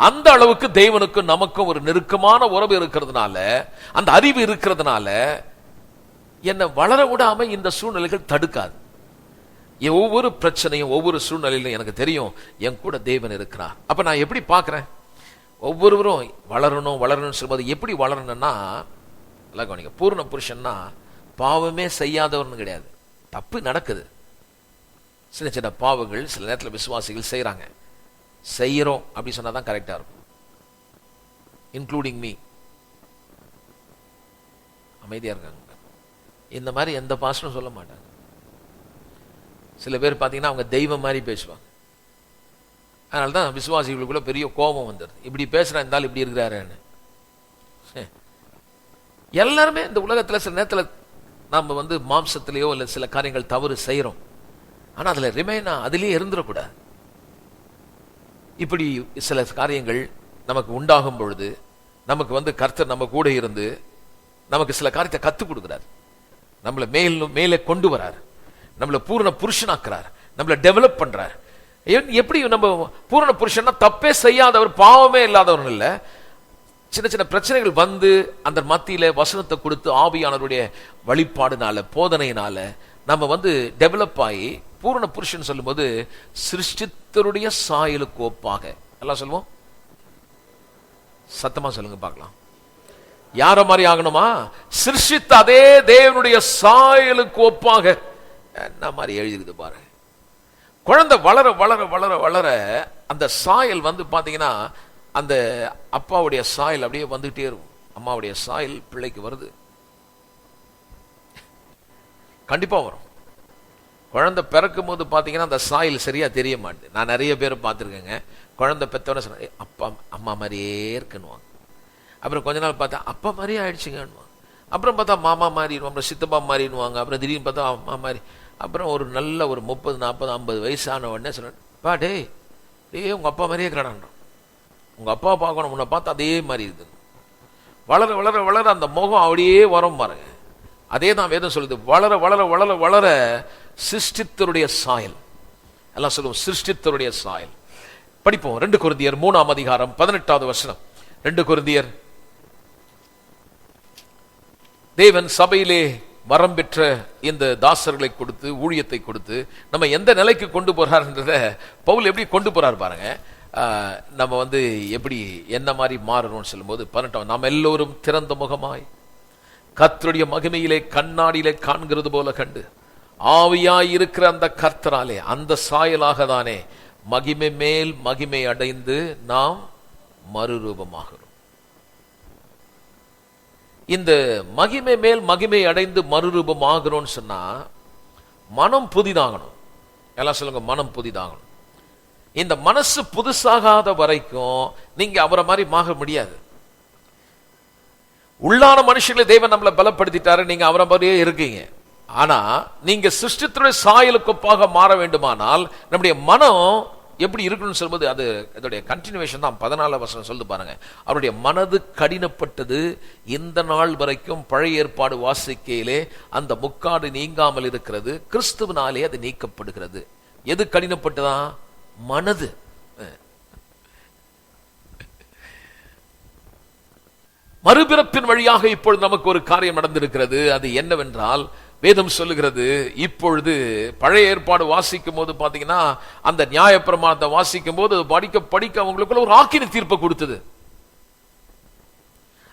அந்த அளவுக்கு தேவனுக்கும் நமக்கும் ஒரு நெருக்கமான உறவு இருக்கிறதுனால, அந்த அறிவு இருக்கிறதுனால என்னை வளர விடாம இந்த சூழ்நிலைகள் தடுக்காது. ஒவ்வொரு பிரச்சனையும் ஒவ்வொரு சூழ்நிலையிலும் எனக்கு தெரியும் என் கூட தேவன் இருக்கிறார். அப்ப நான் எப்படி பார்க்கிறேன், ஒவ்வொருவரும் வளரணும்னு சொல்லும்போது எப்படி வளரணும்னா, பூர்ண புருஷன்னா பாவமே செய்யாதவர்னு கிடையாது. தப்பு நடக்குது, சின்ன சின்ன பாவங்கள் சில நேரத்தில் விசுவாசிகள் செய்யறோம் அப்படி சொன்னாதான் கரெக்டா இருக்கும். Including me. அமைதியா இருக்காங்க. இந்த மாதிரி எந்த பாஸ்டரும் சொல்ல மாட்டாங்க. சில பேர் பார்த்தீங்கன்னா அவங்க தெய்வம் மாதிரி பேசுவாங்க. அதனால்தான் விசுவாசிகளுக்குள்ள பெரிய கோபம் வந்துடுது. இப்படி பேசுறா இருந்தாலும் இப்படி இருக்கிறாருன்னு. எல்லாருமே இந்த உலகத்துல சில நேரத்தில் நம்ம மாம்சத்திலேயோ இல்லை சில காரியங்கள் தவறு செய்யறோம். ஆனா அதுல ரிமைனா அதிலேயே இருந்துடக்கூடாது. இப்படி சில காரியங்கள் நமக்கு உண்டாகும் பொழுது நமக்கு கர்த்தர் நம்ம கூட இருந்து நமக்கு சில காரியத்தை கத்துக் கொடுக்கிறார், நம்மளை மேலே கொண்டு வரார், நம்மளை பூரண புருஷனாக்குறார், நம்மளை டெவலப் பண்றார். எப்படி நம்ம பூரண புருஷன்னா தப்பே செய்யாதவர், பாவமே இல்லாதவர் இல்ல. சின்ன சின்ன பிரச்சனைகள் அந்த மத்தியில வசனத்தை கொடுத்து ஆவியானவருடைய வழிபாடுனால போதனையினால நம்ம டெவலப் ஆகி பூரண புருஷன் சொல்லும்போது சிருஷ்டித்தருடைய சாயலுக்கு ஒப்பாக, எல்லாம் சொல்லுவோம், சத்தமா சொல்லுங்க பார்க்கலாம். யார மாதிரி ஆகணுமா? சிருஷ்டித்த அதே தேவனுடைய சாயலுக்கு ஒப்பாக. என்ன மாதிரி எழுதிருக்குது பாரு. குழந்தை வளர வளர வளர வளர அந்த சாயல் பாத்தீங்கன்னா அந்த அப்பாவுடைய சாயல் அப்படியே வந்துகிட்டே இருக்கும். அம்மாவுடைய சாயல் பிள்ளைக்கு வருது, கண்டிப்பா வரும். குழந்தை பிறக்கும் போது பாத்தீங்கன்னா அந்த சாயல் சரியா தெரிய மாட்டேது. நான் நிறைய பேர் பார்த்துருக்கேங்க, குழந்தை பெத்தவன சொன்ன அப்பா அம்மா மாதிரியே இருக்குன்னுவாங்க. அப்புறம் கொஞ்ச நாள் பார்த்தா அப்பா மாதிரியே ஆயிடுச்சுங்கன்னுவாங்க. அப்புறம் பார்த்தா மாமா மாறிடுவாங்க, அப்புறம் சித்தப்பா மாறிடுவாங்க, அப்புறம் திடீர்னு பார்த்தா அம்மா மாதிரி. அப்புறம் ஒரு நல்ல ஒரு 30, 40, 50 வயசான உடனே சொன்னேன், பா டே உங்க அப்பா மாதிரியே இருக்கிறான், உங்க அப்பா பார்க்கணும், உன்னை பார்த்து அதே மாதிரி இருக்குது. வளர வளர வளர அந்த முகம் அப்படியே வரும் பாருங்க. அதே தான் வேதம் சொல்லுது, வளர வளர வளர வளர சிருஷ்டித்தருடைய சாயல். எல்லாம் சொல்லுவோம், சிருஷ்டித்தருடைய சாயல். படிப்போம் 2 கொரிந்தியர் 3ஆம் அதிகாரம் 18வது வசனம். 2 கொரிந்தியர். தேவன் சபையிலே வரம் பெற்ற இந்த தாசர்களை கொடுத்து ஊழியத்தை கொடுத்து நம்ம எந்த நிலைக்கு கொண்டு போறார்ன்றத பவுல் எப்படி கொண்டு போறார் பாருங்க. நம்ம எப்படி என்ன மாதிரி மாறணும்னு சொல்லும்போது 18, நாம் எல்லோரும் திறந்த முகமாய் கர்த்தருடைய மகிமையிலே கண்ணாடியிலே காண்கிறது போல கண்டு ஆவியாய் இருக்கிற அந்த கர்த்தராலே அந்த சாயலாக தானே மகிமை மேல் மகிமை அடைந்து நாம் மறுரூபமாகிறோம். இந்த மகிமை மேல் மகிமை அடைந்து மறுரூபம் ஆகிறோம்னு சொன்னா மனம் புதிதாகணும். எல்லாம் சொல்லுங்க, மனம் புதிதாகணும். இந்த மனசு புதுசாகாத வரைக்கும் நீங்க அவரை மாதிரி மாக முடியாது. உள்ளான மனுஷங்களை தேவன் நம்மளை பலப்படுத்திட்டாரு, நீங்க அவரை மாதிரியே இருக்கீங்க. ஆனா நீங்க சிருஷ்டித்துடைய சாயலுக்கு ஒப்பாக மாற வேண்டுமானால் நம்முடைய மனம் எப்படி இருக்கணும்னு சொல்லும்போது அது அதோடைய கண்டினியூவேஷன் தான். 14 வசனம் சொல்லு பாருங்க. அவருடைய மனது கடினப்பட்டது, இந்த நாள் வரைக்கும் பழைய ஏற்பாடு வாசிக்கையிலே அந்த முக்காடு நீங்காமல் இருக்கிறது, கிறிஸ்துவினாலே அது நீக்கப்படுகிறது. எது கடினப்பட்டதான்? மனது. மறுபிறப்பின் வழியாக இப்பொழுது நமக்கு ஒரு காரியம் நடந்திருக்கிறது. அது என்னவென்றால், வேதம் சொல்லுகிறது, இப்பொழுது பழைய ஏற்பாடு வாசிக்கும் போது பாத்தீங்கன்னா அந்த நியாயப்பிரமாணத்தை வாசிக்கும் போது படிக்க படிக்க அவங்களுக்குள்ள ஒரு ஆக்கினை தீர்ப்பை கொடுத்தது.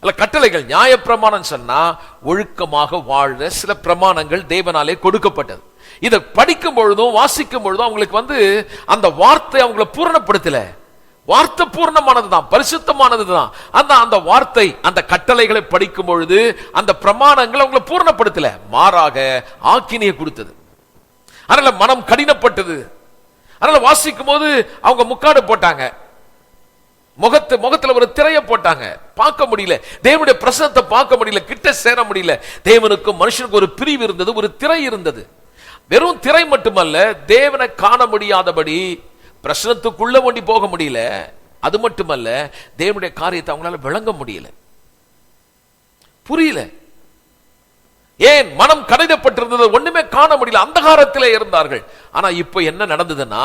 அல்ல, கட்டளைகள். நியாயப்பிரமாணம் சொன்னா ஒழுக்கமாக வாழ்ற சில பிரமாணங்கள் தேவனாலே கொடுக்கப்பட்டது. இதை படிக்கும் பொழுதும் வாசிக்கும் பொழுதும் அவங்களுக்கு அந்த வார்த்தை அவங்களை பூரணப்படுத்தல. வார்த்தை பூர்ணமானதுதான், பரிசுத்தமானதுதான். அந்த வார்த்தை, அந்த கட்டளைகளை படிக்கும் பொழுது அந்த பிரமாணங்கள் அவங்களை பூர்ணப்படுத்தல, மாறாக ஆக்கினையை கொடுத்தது. அதனால மனம் கடினப்பட்டது. அதனால வாசிக்கும் போது அவங்க முக்காடு போட்டாங்க, முகத்துல ஒரு திரையை போட்டாங்க, பார்க்க முடியல, தேவனுடைய பிரசன்னத்தை பார்க்க முடியல, கிட்ட சேர முடியல. தேவனுக்கும் மனுஷனுக்கு ஒரு பிரிவு இருந்தது, ஒரு திரை இருந்தது. வெறும் திரை மட்டுமல்ல, தேவனை காண முடியாதபடி பிரசனத்துக்குள்ள ஒண்டி போக முடியல. அது மட்டுமல்ல, தேவனுடைய காரியத்தை அவங்களால விளங்க முடியல, புரியல. ஏன்? மனம் கடினப்பட்டிருந்தது, ஒண்ணுமே காண முடியல, அந்தகாரத்திலே இருந்தார்கள். ஆனா இப்ப என்ன நடந்ததுன்னா,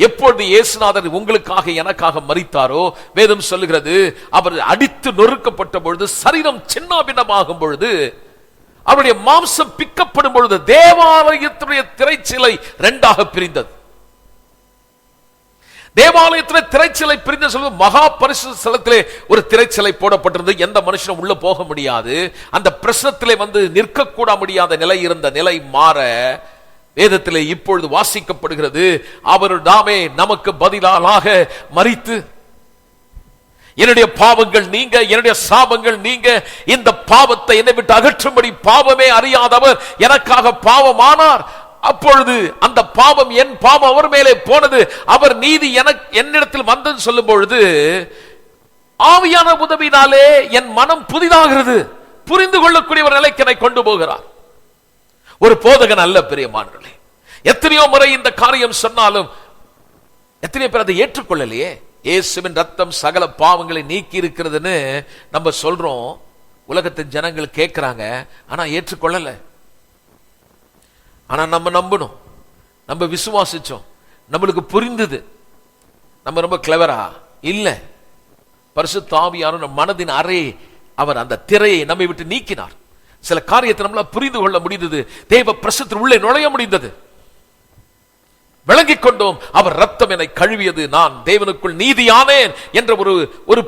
எப்பொழுது இயேசுநாதர் உங்களுக்காக எனக்காக மரித்தாரோ, வேதம் சொல்லுகிறது, அவர் அடித்து நொறுக்கப்பட்ட பொழுது, சரீரம் சின்னாபின்னமாகும் பொழுது, அவருடைய மாம்சம் பிக்கப்படும் பொழுது தேவாலயத்துடைய திரைச்சிலை 2ஆக பிரிந்தது. தேவாலயத்தில் திரைச்சிலை பிரிந்த சொல்வது, மகா பரிசுத்த ஸ்தலத்திலே ஒரு திரைச்சிலை போடப்பட்டிருந்தது. எந்த மனுஷனும் உள்ள போக முடியாது. அந்த பிரசனத்திலே நிற்கக்கூட முடியாத நிலை இருந்த நிலை மாற வேதத்திலே இப்பொழுது வாசிக்கப்படுகிறது, அவர் நாமே நமக்கு பதிலாக மரித்து என்னுடைய பாவங்கள் நீங்க, என்னுடைய சாபங்கள் நீங்க, இந்த பாவத்தை என்னை விட்டு அகற்றும்படி பாவமே அறியாதவர் எனக்காக பாவமானார். அப்பொழுது அந்த பாவம், என் பாவம் அவர் மேலே போனது, அவர் நீதி என்னிடத்தில் வந்தது சொல்லும் பொழுது ஆவியான உதவினாலே என் மனம் புதிதாகிறது, புரிந்து கொள்ளக்கூடிய ஒரு நிலைக்கு என்னை கொண்டு போகிறார். ஒரு போதகன் அல்ல பிரியமானவர்களே, எத்தனையோ முறை இந்த காரியம் சொன்னாலும் எத்தனையோ பேர் அதை ஏற்றுக்கொள்ளலையே. இயேசுவின் ரத்தம் சகல பாவங்களை நீக்கி இருக்கிறதுன்னு நம்ம சொல்றோம், உலகத்தின் ஜனங்கள் கேட்கிறாங்க, ஆனா ஏற்றுக்கொள்ளல. ஆனா நம்ம நம்பணும், நம்ம விசுவாசிச்சோம், நம்மளுக்கு புரிந்தது. நம்ம ரொம்ப கிளவரா இல்ல, பரிசுத்த ஆவியானவர் நம் மனதின் அறை, அவர் அந்த திரையை நம்மை விட்டு நீக்கினார். சில காரியத்தை நம்மளால புரிந்து கொள்ள முடிந்தது, தேவ பிரசனத்தின் உள்ளே நுழைய முடிந்தது, விளங்கிக் கொண்டோம். அவர் ரத்தம் என்னை கழுவியது, நான் தேவனுக்குள் நீதியானேன் என்ற ஒரு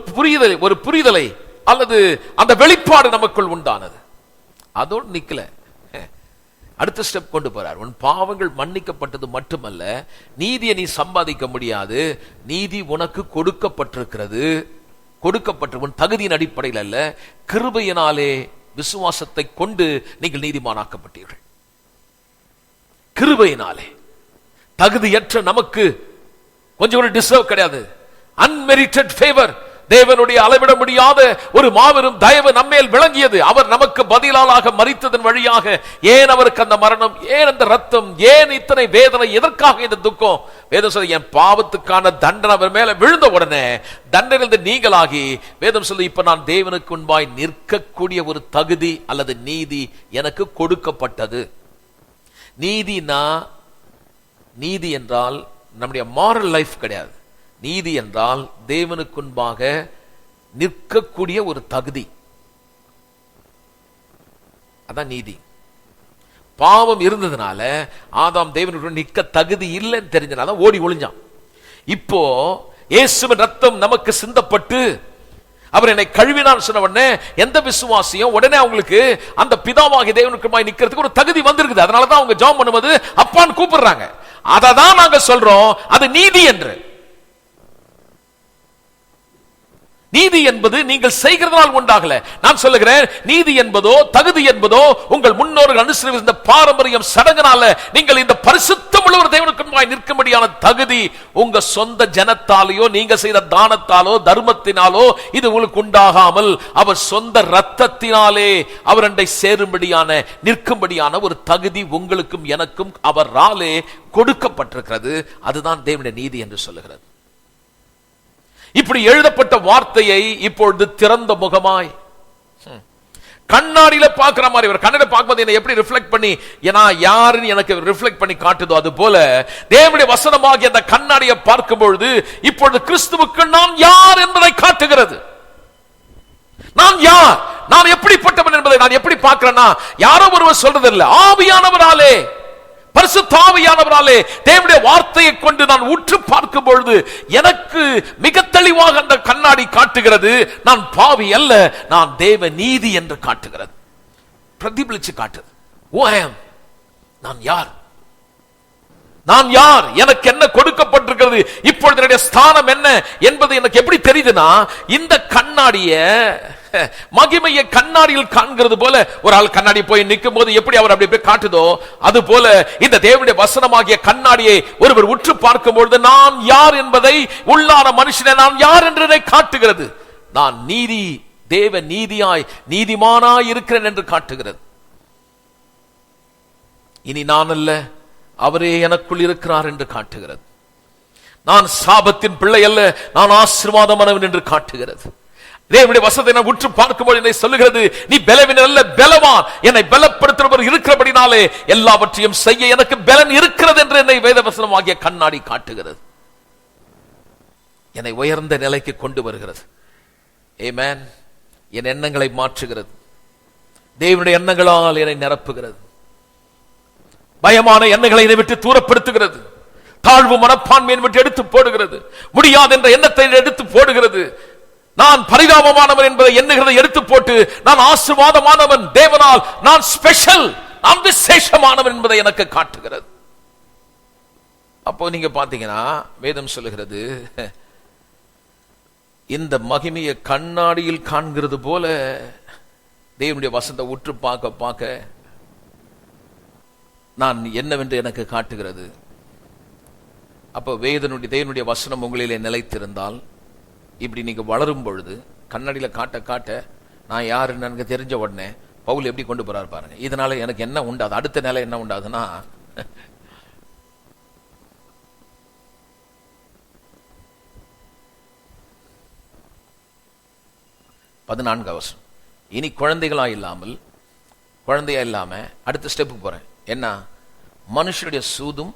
புரிதலை அல்லது அந்த வெளிப்பாடு நமக்குள் உண்டானது. அதோடு நிக்கல, அடுத்த ஸ்டெப் கொண்டு போறார். உன் பாவங்கள் மன்னிக்கப்பட்டது மட்டுமல்ல, நீதியை நீ சம்பாதிக்க முடியாது, நீதி உனக்கு கொடுக்கப்பட்டிருக்கிறது. உன் தகுதியின் அடிப்படையில் அல்ல, கிருபையினாலே விசுவாசத்தை கொண்டு நீங்கள் நீதிமானாக்கப்பட்டீர்கள். கிருபையினாலே. தகுதியற்ற நமக்கு கொஞ்சம் கூட டிசர்வ் கிடையாது. அன்மெரிட்டட் ஃபேவர், தேவனுடைய அளவிட முடியாத ஒரு மாபெரும் தயவு நம்மேல் விளங்கியது. அவர் நமக்கு பதிலாக மரித்ததன் வழியாக. ஏன் அவருக்கு அந்த மரணம், ஏன் அந்த ரத்தம், ஏன் இத்தனை வேதனை, எதற்காக இந்த துக்கம்? வேதம் சொல்லி என் பாவத்துக்கான தண்டனை அவர் மேல விழுந்த உடனே தண்டனை நீங்களாகி, வேதம் சொல்லி இப்ப நான் தேவனுக்கு முன்பாய் நிற்கக்கூடிய ஒரு தகுதி அல்லது நீதி எனக்கு கொடுக்கப்பட்டது. நீதி என்றால் நம்முடைய மாரல் லைஃப் கிடையாது. நீதி என்றால் தேவனுக்கு முன்பாக நிற்கக்கூடிய ஒரு தகுதி, அதான் நீதி. பாவம் இருந்ததுனால ஆதாம் தேவனுக்கு நிற்க தகுதி இல்லைன்னு தெரிஞ்சனால ஓடி ஒளிஞ்சான். இப்போ இயேசுவின் ரத்தம் நமக்கு சிந்தப்பட்டு அவர் என்னை கழுவினான் சொன்ன உடனே எந்த விசுவாசியும் உடனே அவங்களுக்கு அந்த பிதாவாகிய தேவனுக்கு நிக்கிறதுக்கு ஒரு தகுதி வந்திருக்குது. அதனாலதான் அவங்க ஜெபம் பண்ணும்போது அப்பான்னு கூப்பிடுறாங்க. அததான் நாங்க சொல்றோம் அது நீதி என்று. நீதி என்பது நீங்கள் செய்கிறதால் உண்டாகல. நான் சொல்லுகிறேன், நீதி என்பதோ தகுதி என்பதோ உங்கள் முன்னோர்கள் அனுசரித்த பாரம்பரியம் சடங்குனால நீங்கள் இந்த பரிசுத்தம் உள்ளவர் தேவனுக்கு முன்பாய் நிற்கும்படியான தகுதி உங்க சொந்த ஜனத்தாலேயோ நீங்க செய்த தானத்தாலோ தர்மத்தினாலோ இது உங்களுக்கு உண்டாகாமல் அவர் சொந்த ரத்தத்தினாலே அவர் அண்டை சேரும்படியான நிற்கும்படியான ஒரு தகுதி உங்களுக்கும் எனக்கும் அவராலே கொடுக்கப்பட்டிருக்கிறது. அதுதான் தேவனுடைய நீதி என்று சொல்லுகிறது. இப்படி எழுதப்பட்ட வார்த்தையை இப்பொழுது திறந்த முகமாய் கண்ணாடியில பார்க்கிற மாதிரி, ஒரு கண்ணாடி பார்க்கும்போது என்னை எப்படி ரிஃப்ளெக்ட் பண்ணி ஏன்னா யாருன்னு எனக்கு ரிஃப்ளெக்ட் பண்ணி காட்டுதோ அது போல தேவனுடைய வசனமாகிய அந்த கண்ணாடியை பார்க்கும் பொழுது இப்பொழுது கிறிஸ்துவுக்கு நான் யார் என்பதை காட்டுகிறது. நான் யார், நான் எப்படிப்பட்டவன் என்பதை நான் எப்படி பார்க்கிறேன்னா, யாரோ ஒருவர் சொல்றது இல்லை, ஆவியானவராலே, பரிசுத்த ஆவியானவராலே தேவனுடைய வார்த்தையை கொண்டு நான் உற்று பார்க்கும் பொழுது எனக்கு மிக தெளிவாக அந்த கண்ணாடி காட்டுகிறது. நான் பாவி அல்ல, நான் தேவ நீதி என்று காட்டுகிறது, பிரதிபலிச்சு காட்டுது. நான் யார், நான் யார், எனக்கு என்ன கொடுக்கப்பட்டிருக்கிறது, இப்பொழுது என்னுடைய ஸ்தானம் என்ன என்பது எனக்கு எப்படி தெரியுதுன்னா, இந்த கண்ணாடிய மகிமையை கண்ணாடியில் காண்கிறது போல ஒரு ஆள் கண்ணாடி போய் நிற்கும் போது எப்படி அவர் அப்படி காட்டுதோ அது போல இந்த தேவனுடைய வசனமாகிய கண்ணாடியை ஒருவர் உற்று பார்க்கும் பொழுது நான் யார் என்பதை உள்ளான மனுஷனை நான் யார் என்றதை காட்டுகிறது. நான் நீதி, தேவ நீதியாய் நீதிமானாய் இருக்கிறேன் என்று காட்டுகிறது. இனி நான் அல்ல, அவரே எனக்குள் இருக்கிறார் என்று காட்டுகிறது. நான் சாபத்தின் பிள்ளை அல்ல, நான் ஆசீர்வாதமானவன் என்று காட்டுகிறது. தேவனுடைய வசனத்தை நான் உற்று பார்க்கும்போது என்னை சொல்லுகிறது, நீ பலவீனன் அல்ல, பலவான், என்னை பலப்படுத்துகிறவர் இருக்கிறபடினாலே எல்லாவற்றையும் செய்ய எனக்கு பலன் இருக்கிறது என்று என்னை வேத வசனமாகிய கண்ணாடி காட்டுகிறது. என்னை உயர்ந்த நிலைக்கு கொண்டு வருகிறது. ஆமென். என் எண்ணங்களை மாற்றுகிறது. தேவனுடைய எண்ணங்களால் என்னை நிரப்புகிறது. பயமான எண்ணங்களை என்னை விட்டு தூரப்படுத்துகிறது. தாழ்வு மனப்பான்மையை விட்டு எடுத்து போடுகிறது. முடியாது என்ற எண்ணத்தை எடுத்து போடுகிறது. நான் பரிதாபமானவன் என்பதை எண்ணுகிறதை எடுத்து போட்டு நான் ஆசீர்வாதமானவன், தேவனால் நான் ஸ்பெஷல், நான் விசேஷமானவன் என்பதை எனக்கு காட்டுகிறது. அப்போ நீங்க பாத்தீங்கன்னா வேதம் சொல்லுகிறது, இந்த மகிமையை கண்ணாடியில் காண்கிறது போல தேவனுடைய வசனத்தை உற்று பார்க்க பார்க்க நான் என்னவென்று எனக்கு காட்டுகிறது. அப்போ தேவனுடைய வசனம் உங்களிலே நிலைத்திருந்தால், இப்படி நீங்க வளரும் பொழுது கண்ணாடியில காட்ட காட்ட நான் யாருன்னு எனக்கு தெரிஞ்ச உடனே பவுல் எப்படி கொண்டு போறாரு பாருங்க. இதனால எனக்கு என்ன உண்டாது, அடுத்த நிலை என்ன உண்டாதுன்னா, 14 வசனம், இனி குழந்தையா இல்லாம அடுத்த ஸ்டெப்புக்கு போறேன். என்ன? மனுஷனுடைய சூதும்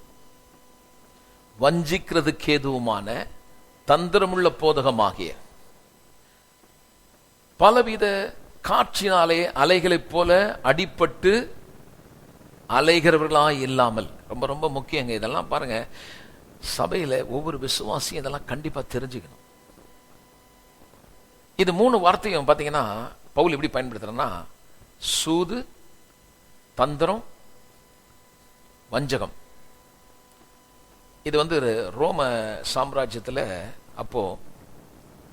வஞ்சிக்கிறதுக்கு ஏதுவுமான தந்திரமுள்ள போதகமாகிய பலவித காற்றினாலே அலைகளைப் போல அடிபட்டு அலைகிறவர்களாய் இல்லாமல். ரொம்ப ரொம்ப முக்கியங்க இதெல்லாம். பாருங்க, சபையில ஒவ்வொரு விசுவாசியும் இதெல்லாம் கண்டிப்பா தெரிஞ்சுக்கணும். இது 3 வார்த்தையும் பாத்தீங்கன்னா பவுல் எப்படி பயன்படுத்துறேன்னா, சூது, தந்திரம், வஞ்சகம். இது ரோம சாம்ராஜ்யத்தில் அப்போ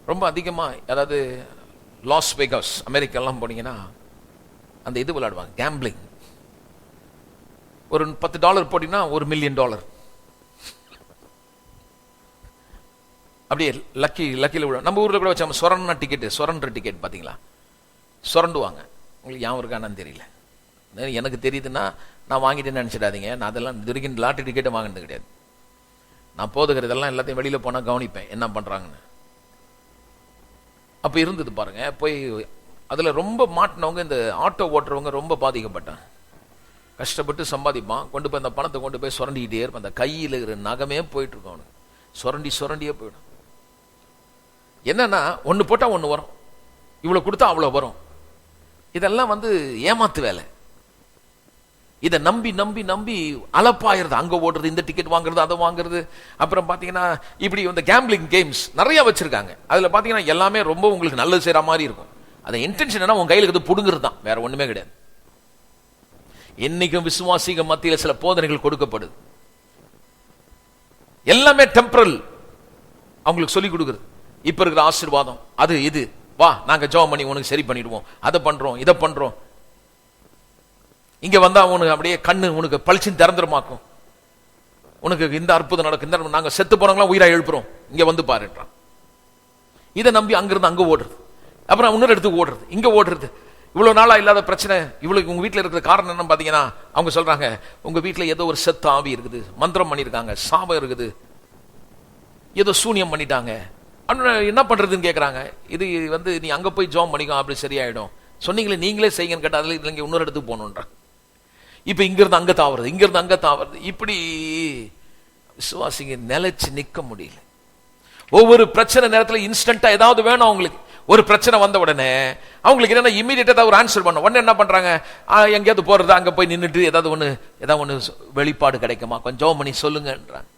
ரொம்ப அதிகமா, அதாவது லாஸ் வேகாஸ் அமெரிக்கெல்லாம் போனீங்கன்னா அந்த இது விளையாடுவாங்க, கேம்பிளிங். ஒரு $10 போட்டீங்கன்னா $1 மில்லியன். அப்படியே லக்கியில் நம்ம ஊர்ல கூட வச்சாங்க சொரண்ட டிக்கெட் பாத்தீங்களா, சொரண்டுவாங்க. உங்களுக்கு ஞாபகம் இருக்கான்னு தெரியல, எனக்கு தெரியுதுன்னா நான் வாங்கிட்டேன்னு நினைச்சிடாதீங்க. நான் அதெல்லாம் இது வரைக்கும் லாட்டரி டிக்கெட்டை வாங்கினது கிடையாது. நான் போதுகிறதெல்லாம் எல்லாத்தையும் வெளியில போனா கவனிப்பேன் என்ன பண்றாங்கன்னு. அப்ப இருந்தது பாருங்க. போய் அதுல ரொம்ப மாட்டினவங்க இந்த ஆட்டோ ஓட்டுறவங்க ரொம்ப பாதிக்கப்பட்டாங்க. கஷ்டப்பட்டு சம்பாதிப்பான், கொண்டு போய் அந்த பணத்தை கொண்டு போய் சுரண்டிக்கிட்டே இருப்பான். அந்த கையில் இருக்கிற நகமே போயிட்டு இருக்கும் அவனுக்கு, சுரண்டியே போயிடும். என்னன்னா ஒன்னு போட்டா ஒன்னு வரும், இவ்வளவு கொடுத்தா அவ்வளவு வரும். இதெல்லாம் ஏமாத்து வேலை. இதை நம்பி நம்பி நம்பி அலப்பாயிருது. அங்க ஓடுறது, இந்த டிக்கெட் வாங்குறது, அதை வாங்குறது. அப்புறம் பாத்தீங்கன்னா இப்படி கேம்பிளிங் கேம்ஸ் நிறைய வச்சிருக்காங்க. அதுல பாத்தீங்கன்னா எல்லாமே ரொம்ப உங்களுக்கு நல்லது செய்யற மாதிரி இருக்கும். அதை இன்டென்ஷன் என்ன, உங்க கையில புடுங்கிறது தான், வேற ஒண்ணுமே கிடையாது. என்னைக்கும் விசுவாசிக மத்தியில சில போதனைகள் கொடுக்கப்படுது. எல்லாமே டெம்பரல் அவங்களுக்கு சொல்லி கொடுக்குறது. இப்ப இருக்கிற ஆசீர்வாதம் அது இது, வா நாங்க ஜெபம் பண்ணி உனக்கு சரி பண்ணிடுவோம், அதை பண்றோம் இதை பண்றோம். இங்க வந்தா உனக்கு அப்படியே கண்ணு உனக்கு பளிச்சுன்னு திறந்துருமாக்கும், உனக்கு இந்த அற்புதம் நடக்கும், இந்த நாங்க செத்து போனவங்களாம் உயிரா எழுப்புறோம், இங்க வந்து பாருன்றான். இதை நம்பி அங்கிருந்து அங்க ஓடுறது, அப்புறம் இன்னொரு இடத்துக்கு ஓடுறது, இங்க ஓடுறது. இவ்வளவு நாளா இல்லாத பிரச்சனை இவளுக்கு உங்க வீட்டுல இருக்கிற காரணம் என்ன பாத்தீங்கன்னா, அவங்க சொல்றாங்க உங்க வீட்டுல ஏதோ ஒரு செத்த ஆவி இருக்குது, மந்திரம் பண்ணிருக்காங்க, சாபம் இருக்குது, ஏதோ சூனியம் பண்ணிட்டாங்க, என்ன பண்றதுன்னு கேக்குறாங்க. இது வந்து நீ அங்க போய் ஜெபம் பண்ணிக்கோ, அப்படி சரியாயிடும். சொன்னீங்களே நீங்களே செய்யுங்கன்னு கேட்டா அதுல இங்க இன்னொரு இடத்துக்கு போகணுன்றான். இப்ப இங்க இருந்து அங்க தாவறது, இங்க இருந்து அங்க தாவறது. இப்படி விசுவாசிங்க நிலைச்சு நிக்க முடியல. ஒவ்வொரு பிரச்சனை நேரத்துல இன்ஸ்டன்டா ஏதாவது வேணும் அவங்களுக்கு. ஒரு பிரச்சனை வந்த உடனே அவங்களுக்கு என்ன இமீடியட்டா ஒரு ஆன்சர் பண்ணும். உடனே என்ன பண்றாங்க, எங்கேயாவது போறது, அங்க போய் நின்றுட்டு ஏதாவது ஒண்ணு வெளிப்பாடு கிடைக்குமா, கொஞ்சம் ஜெபம் பண்ணி சொல்லுங்கன்றாங்க.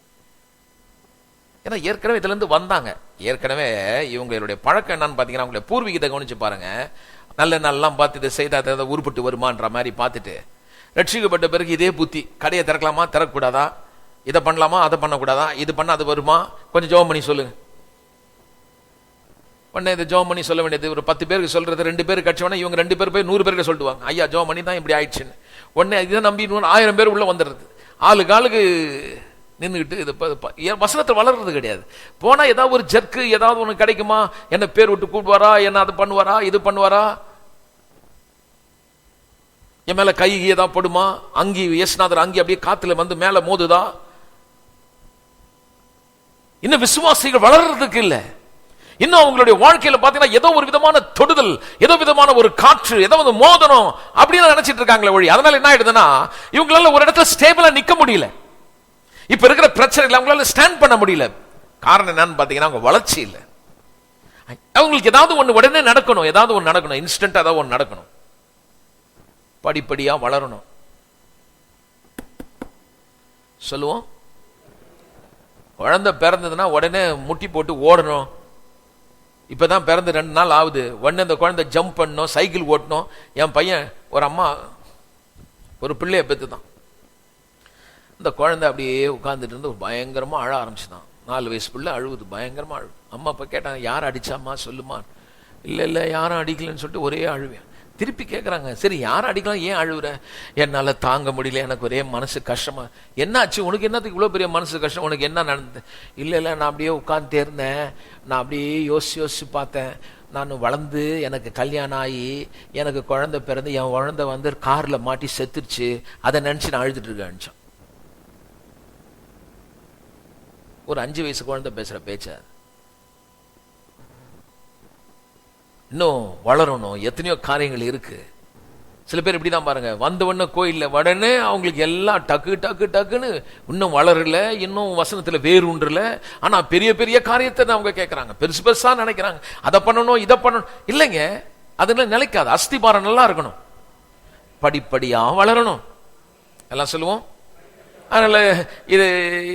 ஏன்னா ஏற்கனவே இதுல இருந்து வந்தாங்க. ஏற்கனவே இவங்களுடைய பழக்கம் என்னன்னு பாத்தீங்கன்னா, அவங்களுடைய பூர்வீகத்தை கவனிச்சு பாருங்க. நல்ல நாள்லாம் பார்த்து இதை செய்தா ஏதாவது உருப்பட்டு வருமான்ற மாதிரி பார்த்துட்டு, ரட்சிக்கப்பட்ட பிறகு இதே புத்தி, கடையை திறக்கலாமா திறக்கக்கூடாதா, இதை பண்ணலாமா அதை பண்ணக்கூடாதா, இது பண்ண அது வருமா, கொஞ்சம் ஜெபம் பண்ணி சொல்லுங்க. உடனே இதை ஜெபம் பண்ணி சொல்ல வேண்டியது ஒரு 10 பேருக்கு சொல்றது 2 பேருக்கு கட்சவனா இவங்க 2 பேர் போய் 100 பேருக்கு சொல்லுவாங்க, ஐயா ஜெபம் பண்ணி தான் இப்படி ஆயிடுச்சுன்னு. உடனே இதை நம்பி 1000 பேர் உள்ள வந்துடுறது. ஆளுக்கு ஆளுக்கு நின்றுக்கிட்டு இது வசனத்தை வளர்றது கிடையாது. போனா ஏதாவது ஒரு ஜர்க்கு ஏதாவது ஒண்ணு கிடைக்குமா, என்ன பேர் விட்டு கூப்பிடுவாரா, என்ன அது பண்ணுவாரா, இது பண்ணுவாரா, என் மேல கை ஏதாவது படுமா, அங்கி இயேசுநாதர் அங்கி அப்படியே காத்துல வந்து மேல மோதுதா. இன்னும் விசுவாசிகள் வளர்றதுக்கு இல்ல. இன்னும் அவங்களுடைய வாழ்க்கையில பாத்தீங்கன்னா ஏதோ ஒரு விதமான தொடுதல், ஏதோ விதமான ஒரு காற்று, ஏதோ ஒரு மோதனம் அப்படின்னு நினைச்சிட்டு இருக்காங்களே ஒழி. அதனால என்ன ஆயிடுதுன்னா இவங்களால ஒரு இடத்துல ஸ்டேபிளா நிக்க முடியல. இப்ப இருக்கிற பிரச்சனைகள் அவங்களால ஸ்டாண்ட் பண்ண முடியல. காரணம் என்னன்னு பாத்தீங்கன்னா அவங்க வளர்ச்சி இல்ல. அவங்களுக்கு ஏதாவது ஒண்ணு உடனே நடக்கணும், ஏதாவது ஒண்ணு நடக்கணும், இன்ஸ்டன்ட் ஏதாவது ஒண்ணு நடக்கணும், படிப்படியா வளரணும். சொல்லுவோம், குழந்தை பிறந்ததுன்னா உடனே முட்டி போட்டு ஓடணும். இப்பதான் பிறந்து 2 நாள் ஆகுது, உடனே அந்த குழந்தை ஜம்ப் பண்ணணும், சைக்கிள் ஓட்டணும். என் பையன் ஒரு அம்மா ஒரு பிள்ளைய பெத்துதான். இந்த குழந்தை அப்படியே உட்கார்ந்துட்டு இருந்து பயங்கரமா அழ ஆரம்பிச்சுதான். 4 வயசு பிள்ளை அழுவுது, பயங்கரமா அழுவு. அம்மா அப்ப கேட்டாங்க, யார் அடிச்சாமா சொல்லுமா. இல்ல யாரும் அடிக்கலன்னு சொல்லிட்டு ஒரே அழுவேன். திருப்பி கேட்கறாங்க, சரி யார் அடிக்கலாம், ஏன் அழுவுற, என்னால தாங்க முடியல, எனக்கு ஒரே மனசு கஷ்டமா. என்ன ஆச்சு உனக்கு, என்னத்துக்கு இவ்வளவு பெரிய மனசு கஷ்டம், உனக்கு என்ன நடந்தது. இல்ல நான் அப்படியே உட்கார்ந்துட்டே இருந்தேன், நான் அப்படியே யோசிச்சு பார்த்தேன், நான் வளர்ந்து எனக்கு கல்யாணம் ஆகி எனக்கு குழந்தை பிறந்து என் குழந்தை வந்து கார்ல மாட்டி செத்துருச்சு, அதை நினைச்சு நான் அழுதுட்டு இருக்கேன். ஒரு 5 வயசு குழந்தை பேசுற பேச்ச. இன்னும் வளரணும், எத்தனையோ காரியங்கள் இருக்கு. சில பேர் இப்படிதான் பாருங்க, வந்த உடனே கோயில்ல உடனே அவங்களுக்கு எல்லாம் டக்கு டக்கு டக்குன்னு, இன்னும் வளரல, இன்னும் வசனத்துல வேறுன்றல. ஆனா பெரிய பெரிய காரியத்தை அவங்க கேட்கறாங்க, பெருசு பெருசா நினைக்கிறாங்க, அதை பண்ணணும் இதை பண்ணணும். இல்லைங்க, அதுல நிலைக்காது. அஸ்திபாரம் நல்லா இருக்கணும், படிப்படியா வளரணும். எல்லாம் சொல்லுவோம். அதனால இது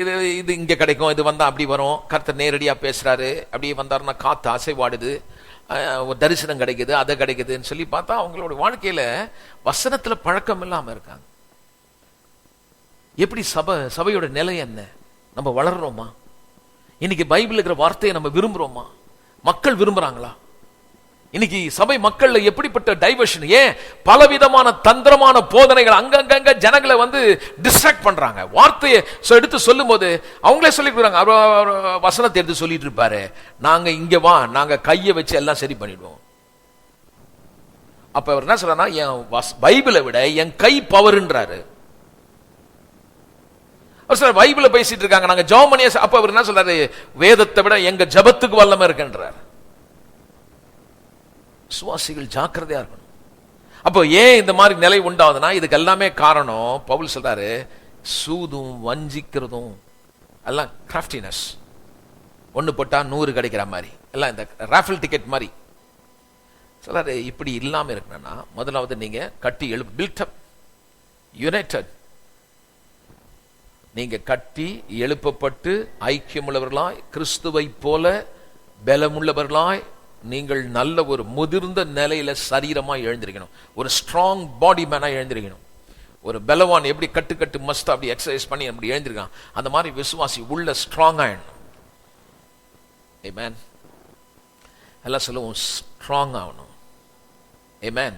இது இது இங்க கிடைக்கும், இது வந்தா அப்படி வரும். கர்த்தர் நேரடியா பேசுறாரு, அப்படியே வந்தாருன்னா காத்து அசைவாடுது, தரிசனம் கிடைக்குது, அதை கிடைக்குதுன்னு சொல்லி பார்த்தா அவங்களோட வாழ்க்கையில வசனத்துல பழக்கம் இல்லாம இருக்காங்க. எப்படி சபையோட நிலை என்ன? நம்ம வளர்றோமா? இன்னைக்கு பைபிள் இருக்கிற வார்த்தையை நம்ம விரும்புறோமா? மக்கள் விரும்புறாங்களா? இன்னைக்கு சபை மக்கள்ல எப்படிப்பட்ட டைவர்ஷன், ஏன் பலவிதமான தந்திரமான போதனைகள் அங்கங்க ஜனங்களை வந்து டிஸ்ட்ராக்ட் பண்றாங்க. வார்த்தையை எடுத்து சொல்லும் போது அவங்களே சொல்லிக்கிறாங்க, வசனத்தை எடுத்து சொல்லிட்டு இருப்பாரு, நாங்க இங்க வா, நாங்க கையை வச்சு எல்லாம் சரி பண்ணிடுவோம். அப்ப அவர் என்ன சொல்றாருன்னா, என் பைபிளை விட என் கை பவர்ன்றாரு. பைபிளை பேசிட்டு இருக்காங்க, நாங்க ஜெபம் பண்ணி. அப்ப அவர் என்ன சொல்றாரு, வேதத்தை விட எங்க ஜெபத்துக்கு வல்லமை இருக்குன்றார். சுவாசிகள் ஜாக்கிரதையா இருக்கணும். அப்போ ஏன் இந்த மாதிரி நிலை உண்டாவதுன்னா இதுக்கு எல்லாமே காரணம் பவுல் சொல்றாரு, சூதும் வஞ்சிக்கிறதும் எல்லாம் கிராஃப்டினஸ். 1 போட்டா 100 கிடைக்கிற மாதிரி, எல்லாம் இந்த ராஃபிள் டிக்கெட் மாதிரி சொல்றாரு. இப்படி இல்லாம இருக்கணும்னா முதலாவது நீங்க கட்டி பில்ட் அப் யுனைடெட், நீங்க கட்டி எழுப்பப்பட்டு ஐக்கியமுள்ளவர்களாய் கிறிஸ்துவை போல பலமுள்ளவர்களாய் நீங்கள் நல்ல ஒரு முதிர்ந்த நிலையில சரீரமா எழுந்திருக்கணும். ஒரு ஸ்ட்ராங் பாடி மேனா எழுந்திருக்கணும். ஒரு பலவான் எப்படி கட்டு மஸ்ட் அப்படி எக்ஸசைஸ் பண்ணி அப்படி எழுந்திருக்கான், அந்த மாதிரி விசுவாசி உள்ள ஸ்ட்ராங் ஆயிடணும். ஆமென். எல்லாம் சொல்லுவோம் ஸ்ட்ராங் ஆகணும். ஆமென்.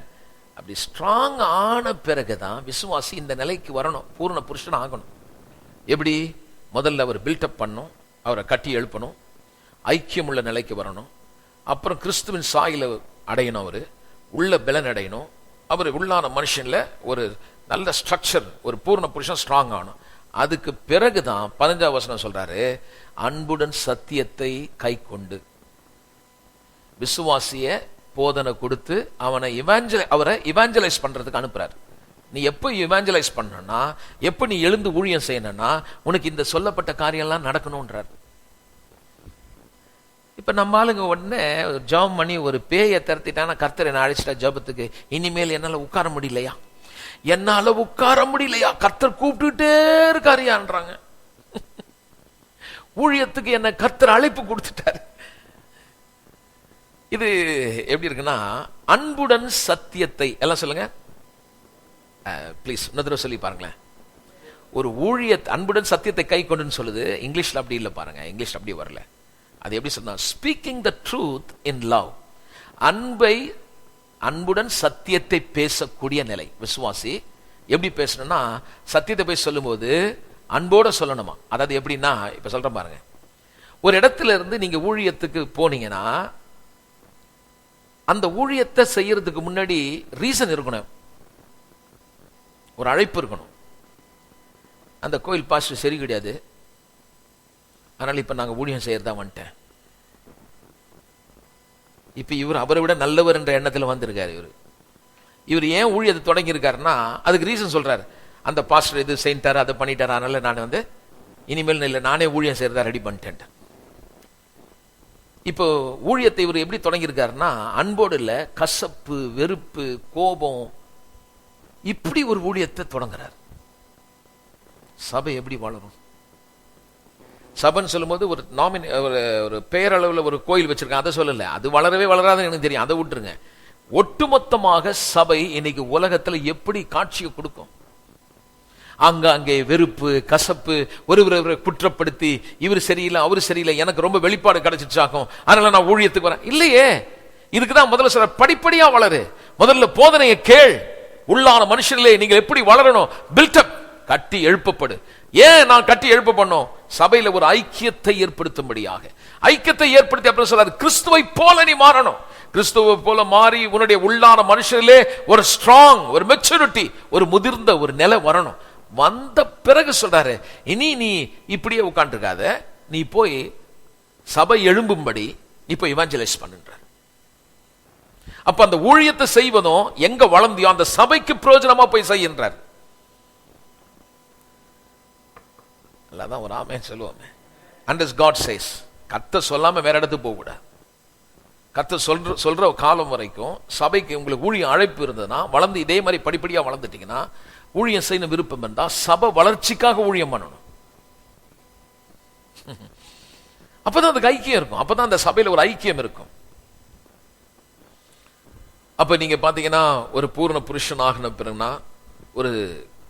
அப்படி ஸ்ட்ராங் ஆன பிறகுதான் விசுவாசி இந்த நிலைக்கு வரணும், பூர்ண புருஷன் ஆகணும். எப்படி? முதல்ல அவர் பில்டப் பண்ணணும், அவரை கட்டி எழுப்பணும், ஐக்கியம் உள்ள நிலைக்கு வரணும். அப்புறம் கிறிஸ்துவின் சாயில அடையணும், அவரு உள்ள பலன் அடையணும், அவர் உள்ளான மனுஷன்ல ஒரு நல்ல ஸ்ட்ரக்சர், ஒரு பூர்ண புருஷன் ஸ்ட்ராங் ஆகணும். அதுக்கு பிறகுதான் 15ஆம் வசனம் சொல்றாரு, அன்புடன் சத்தியத்தை கை கொண்டு விசுவாசிய போதனை கொடுத்து அவரை இவாஞ்சலைஸ் பண்றதுக்கு அனுப்புறாரு. நீ எப்ப இவாஞ்சலைஸ் பண்ணனா, எப்ப நீ எழுந்து ஊழியம் செய்யணும்னா உனக்கு இந்த சொல்லப்பட்ட காரியம்லாம் நடக்கணும்ன்றார். இப்ப நம்ம ஆளுங்க உடனே ஜெபம் பண்ணி ஒரு பேயை திரத்திட்டானா, கர்த்தரை நான் அழைச்சிட்டா ஜெபத்துக்கு, இனிமேல் என்னால உட்கார முடியலையா, என்னால உட்கார முடியலையா, கர்த்தர் கூப்பிட்டுட்டே இருக்காரியான்றாங்க. ஊழியத்துக்கு என்ன கர்த்தர் அழைப்பு கொடுத்துட்டாரு. இது எப்படி இருக்குன்னா, அன்புடன் சத்தியத்தை, எல்லாம் சொல்லுங்க ப்ளீஸ், இன்னொரு சொல்லி பாருங்களேன். ஒரு அன்புடன் சத்தியத்தை கை கொண்டுன்னு சொல்லுது. இங்கிலீஷ்ல அப்படி இல்லை பாருங்க, இங்கிலீஷ் அப்படி வரல. அது எப்படி சொன்னா, speaking the truth in love. அன்புடன் சத்தியத்தை பேசக்கூடிய நிலை. விசுவாசி எப்படி பேசணும்னா, சத்தியத்தை போய் சொல்லும் போது அன்போட சொல்லணுமா. அதாவது எப்படின்னா, இப்ப சொல்றேன் பாருங்க, ஒரு இடத்துல இருந்து நீங்க ஊழியத்துக்கு போனீங்கன்னா அந்த ஊழியத்தை செய்யறதுக்கு முன்னாடி ரீசன் இருக்கணும், ஒரு அழைப்பு இருக்கணும். அந்த கோயில் பாஸ்டர் சரி கிடையாது, அதனால இப்ப நாங்க ஊழியம் செய்யறதா வந்துட்டேன். இப்ப இவர் அவரை விட நல்லவர் என்ற எண்ணத்துல வந்திருக்காரு. இவர் ஏன் ஊழியத்தை தொடங்கி இருக்காருன்னா அதுக்கு ரீசன் சொல்றாரு. அந்த பாஸ்டர் இது செஞ்சாரு, அதை பண்ணிட்டாரு, அதனால நான் இனிமேல் இல்லை, நானே ஊழியம் செய்யறதா ரெடி பண்ணிட்டேன். இப்போ ஊழியத்தை இவர் எப்படி தொடங்கி இருக்காருன்னா, அன்போடு இல்ல, கசப்பு, வெறுப்பு, கோபம், இப்படி ஒரு ஊழியத்தை தொடங்குறார். சபை எப்படி வளரும்? சபைன்னு சொல்லும் போது ஒரு பெயரளவில் ஒரு கோயில் வச்சிருக்காங்க, அதை சொல்லல. அது வளரவே வளராதுன்னு எனக்கு தெரியும், அதை விட்டுருங்க. ஒட்டுமொத்தமாக சபை இன்னைக்கு உலகத்துல எப்படி காட்சியை கொடுக்கும்? அங்கே வெறுப்பு, கசப்பு, ஒருவரை குற்றப்படுத்தி, இவர் சரியில்லை, அவரு சரியில்லை, எனக்கு ரொம்ப வெளிப்பாடு கிடைச்சிச்சாக்கும், அதனால நான் ஊழியத்துக்கு வரேன். இல்லையே. இதுக்குதான் முதல்ல சொல்ற, படிப்படியா வளரு. முதல்ல போதனையை கேள். உள்ளான மனுஷர்களே நீங்கள் எப்படி வளரணும்? பில்டப், கட்டி எழுப்பப்படு. ஏன் நான் கட்டி எழுப்பப்படணும்? சபையில ஒரு ஐக்கியத்தை ஏற்படுத்தும்படியாக. ஐக்கியத்தை ஏற்படுத்தி அப்புறம் சொல்றாரு, கிறிஸ்துவை போல நீ மாறணும். கிறிஸ்துவை போல மாறி உன்னுடைய உள்ளான மனுஷர்களே ஒரு ஸ்ட்ராங், ஒரு மெச்சூரிட்டி, ஒரு முதிர்ந்த ஒரு நிலை வரணும். வந்த பிறகு சொல்றாரு, இனி நீ இப்படியே உட்கார்ந்திருக்காத, நீ போய் சபை எழும்பும்படி இப்ப இவாஞ்சலைஸ் பண்ணுன்ற. அப்ப அந்த ஊழியத்தை செய்வதும் எங்க வளர்ந்தியோ அந்த சபைக்கு பிரயோஜனமா போய் செய்கின்றார். அதான் ஒரு ஆமென் சொல்லுவோமே. And as God says, கர்த்தர் சொல்லாம வேற இடத்துக்கு போக கூடாது. கர்த்தர் சொல்ற காலம் வரைக்கும் சபைக்கு உங்களுக்கு ஊழியம் அழைப்பு இருந்ததுன்னா, வளர்ந்து இதே மாதிரி படிப்படியா வளர்ந்துட்டீங்கன்னா, ஊழியம் செய்யணும் விருப்பம் இருந்தா சபை வளர்ச்சிக்காக ஊழியம் பண்ணணும். அப்பதான் அதுக்கு ஐக்கியம் இருக்கும், அப்பதான் அந்த சபையில ஒரு ஐக்கியம் இருக்கும். அப்ப நீங்க பாத்தீங்கன்னா, ஒரு பூர்ண புருஷன் ஆகின பிறகுனா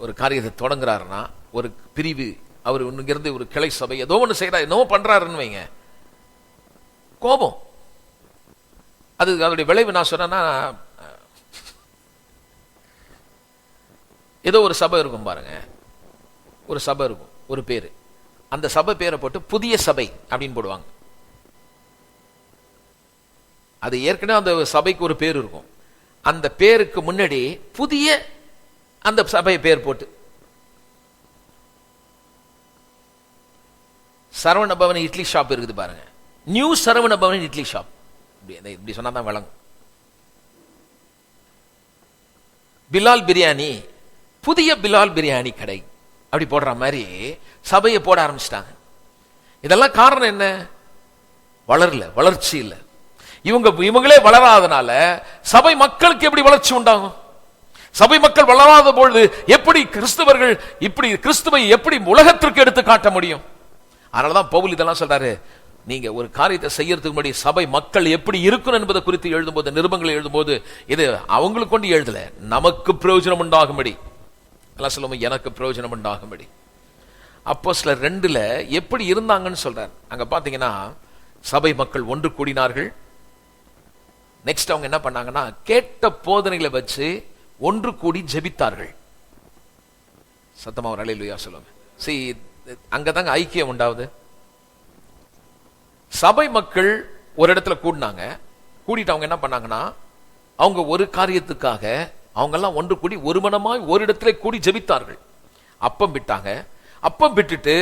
ஒரு காரியத்தை தொடங்குறாருன்னா, ஒரு பிரிவு, அவர் இங்கிருந்து ஒரு கிளை சபை ஏதோ ஒன்று செய்யறாரு, என்னவோ பண்றாருன்னு வைங்க, கோபம், அது அதோடைய விளைவு நான் சொன்னா, ஏதோ ஒரு சபை இருக்கும் பாருங்க, ஒரு சபை இருக்கும், ஒரு பேரு, அந்த சபை பேரை போட்டு புதிய சபை அப்படின்னு போடுவாங்க. அது ஏற்கனவே அந்த சபைக்கு ஒரு பேர் இருக்கும், அந்த பேருக்கு முன்னாடி புதிய அந்த சபை பேர் போட்டு, சரவண பவன் இட்லி ஷாப் இருக்குது பாருங்க, நியூ சரவண பவன் இட்லி ஷாப், இப்படி சொன்னா தான் விளங்கும். பிலால் பிரியாணி, புதிய பிலால் பிரியாணி கடை, அப்படி போடுற மாதிரி சபையை போட ஆரம்பிச்சிட்டாங்க. இதெல்லாம் காரணம் என்ன? வளரல, வளர்ச்சி இல்லை. இவங்களே வளராதனால சபை மக்களுக்கு எப்படி வளர்ச்சி உண்டாகும்? சபை மக்கள் வளராத பொழுது எப்படி கிறிஸ்தவர்கள் இப்படி கிறிஸ்துவை எப்படி உலகத்திற்கு எடுத்து காட்ட முடியும்? அதனாலதான் பவுல் இதெல்லாம் சொல்றாரு, நீங்க ஒரு காரியத்தை செய்யறதுக்கு முன்னாடி சபை மக்கள் எப்படி இருக்கணும் என்பதை குறித்து எழுதும்போது, நிருபங்களை எழுதும்போது, இது அவங்களுக்கு கொண்டு எழுதல, நமக்கு பிரயோஜனம் உண்டாகும்படி, எல்லாம் சொல்லுவோம், எனக்கு பிரயோஜனம் உண்டாகும்படி. அப்போஸ்தலர் 2 எப்படி இருந்தாங்கன்னு சொல்றார். அங்க பாத்தீங்கன்னா, சபை மக்கள் ஒன்று கூடினார்கள், நெக்ஸ்ட் அவங்க என்ன பண்ணாங்கன்னா, கேட்ட போதனைகளை வச்சு ஒன்று கூடி ஜெபித்தார்கள். சத்தமா ஒரு அல்லேலூயா சொல்லுங்க. See, அங்கதாங்க ஐக்கியம் உண்டாவது. சபை மக்கள் ஒரு இடத்துல கூடினாங்க. கூடிட்டு அவங்க என்ன பண்ணாங்கன்னா, அவங்க ஒரு காரியத்துக்காக அவங்க எல்லாம் ஒன்று கூடி ஒரு மனமாய் ஒரு இடத்துல கூடி ஜெபித்தார்கள். அப்பம் விட்டாங்க. அப்பம் விட்டுட்டு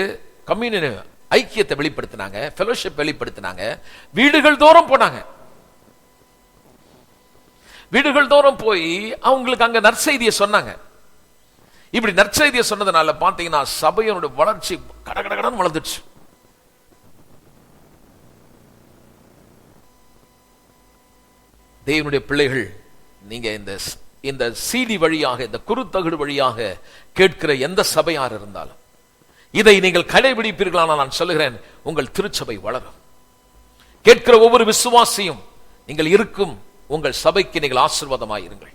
கம்யூனியன் ஐக்கியத்தை வெளிப்படுத்தினாங்க, ஃபெலோஷிப் வெளிப்படுத்தினாங்க. வீடுகள் தோறும் போனாங்க. வீடுகள் தோறும் போய் அவங்களுக்கு அங்க நற்செய்தியை சொன்னாங்க. இப்படி நற்செய்தியை சொன்னதுனால பாத்தீங்கன்னா சபையோட வளர்ச்சி கடகடகடன் வளர்ந்துச்சு. தேவனுடைய பிள்ளைகள், நீங்க இந்த CD வழியாக, இந்த குறுத்தகடு வழியாக கேட்கிற எந்த சபையார் இருந்தாலும் இதை நீங்கள் கடைபிடிப்பீர்களானால் நான் சொல்லுகிறேன், உங்கள் திருச்சபை வளரும். கேட்கிற ஒவ்வொரு விசுவாசியும் நீங்கள் இருக்கும் உங்கள் சபைக்கு நீங்கள் ஆசீர்வாதமாயிருங்கள்.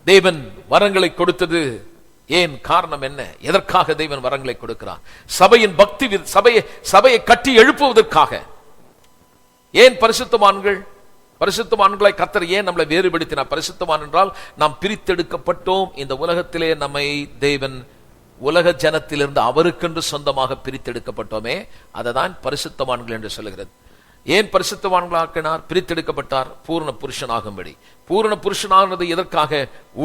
தேவன் வரங்களை கொடுத்தது ஏன்? காரணம் என்ன? எதற்காக தேவன் வரங்களை கொடுக்கிறார்? சபையின் பக்தி, சபையை கட்டி எழுப்புவதற்காக. ஏன் பரிசுத்தவான்களை கர்த்தர் ஏன் நம்மளை வேறுபடுத்தினார்? பரிசுத்தவான் என்றால் நாம் பிரித்தெடுக்கப்பட்டோம். இந்த உலகத்திலே நம்மை தேவன் உலக ஜனத்திலிருந்து அவருக்கென்று சொந்தமாக பிரித்தெடுக்கப்பட்டோமே, அததான் பரிசுத்தவான்கள் என்று சொல்லுகிறது. ஏன் பரிசுத்தவான்களாக்கினார்? பிரித்தெடுக்கப்பட்டார் பூரண புருஷனாகும்படி. பூரண புருஷனானது எதற்காக?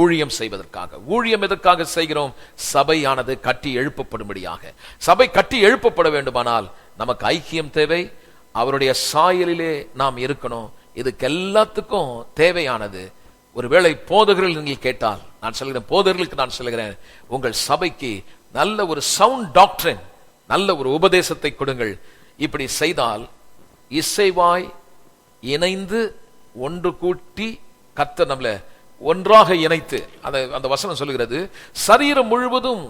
ஊழியம் செய்வதற்காக. ஊழியம் எதற்காக செய்கிறோம்? சபையானது கட்டி எழுப்பப்படும்படியாக. சபை கட்டி எழுப்பப்பட வேண்டுமானால் நமக்கு ஐக்கியம் தேவை. அவருடைய சாயலிலே நாம் இருக்கணும். இதுக்கு எல்லாத்துக்கும் தேவையானது, ஒருவேளை போதகர்கள் நீங்கள் கேட்டால், நான் சொல்கிறேன் போதகர்களுக்கு நான் சொல்கிறேன், உங்கள் சபைக்கு நல்ல ஒரு சவுண்ட் டாக்டரின், நல்ல ஒரு உபதேசத்தை கொடுங்கள். இப்படி செய்தால் இசைவாய் இணைந்து ஒன்று கூட்டி கர்த்தர் நம்மள ஒன்றாக இணைத்து, அந்த வசனம் சொல்லுகிறது, சரீரம் முழுவதும்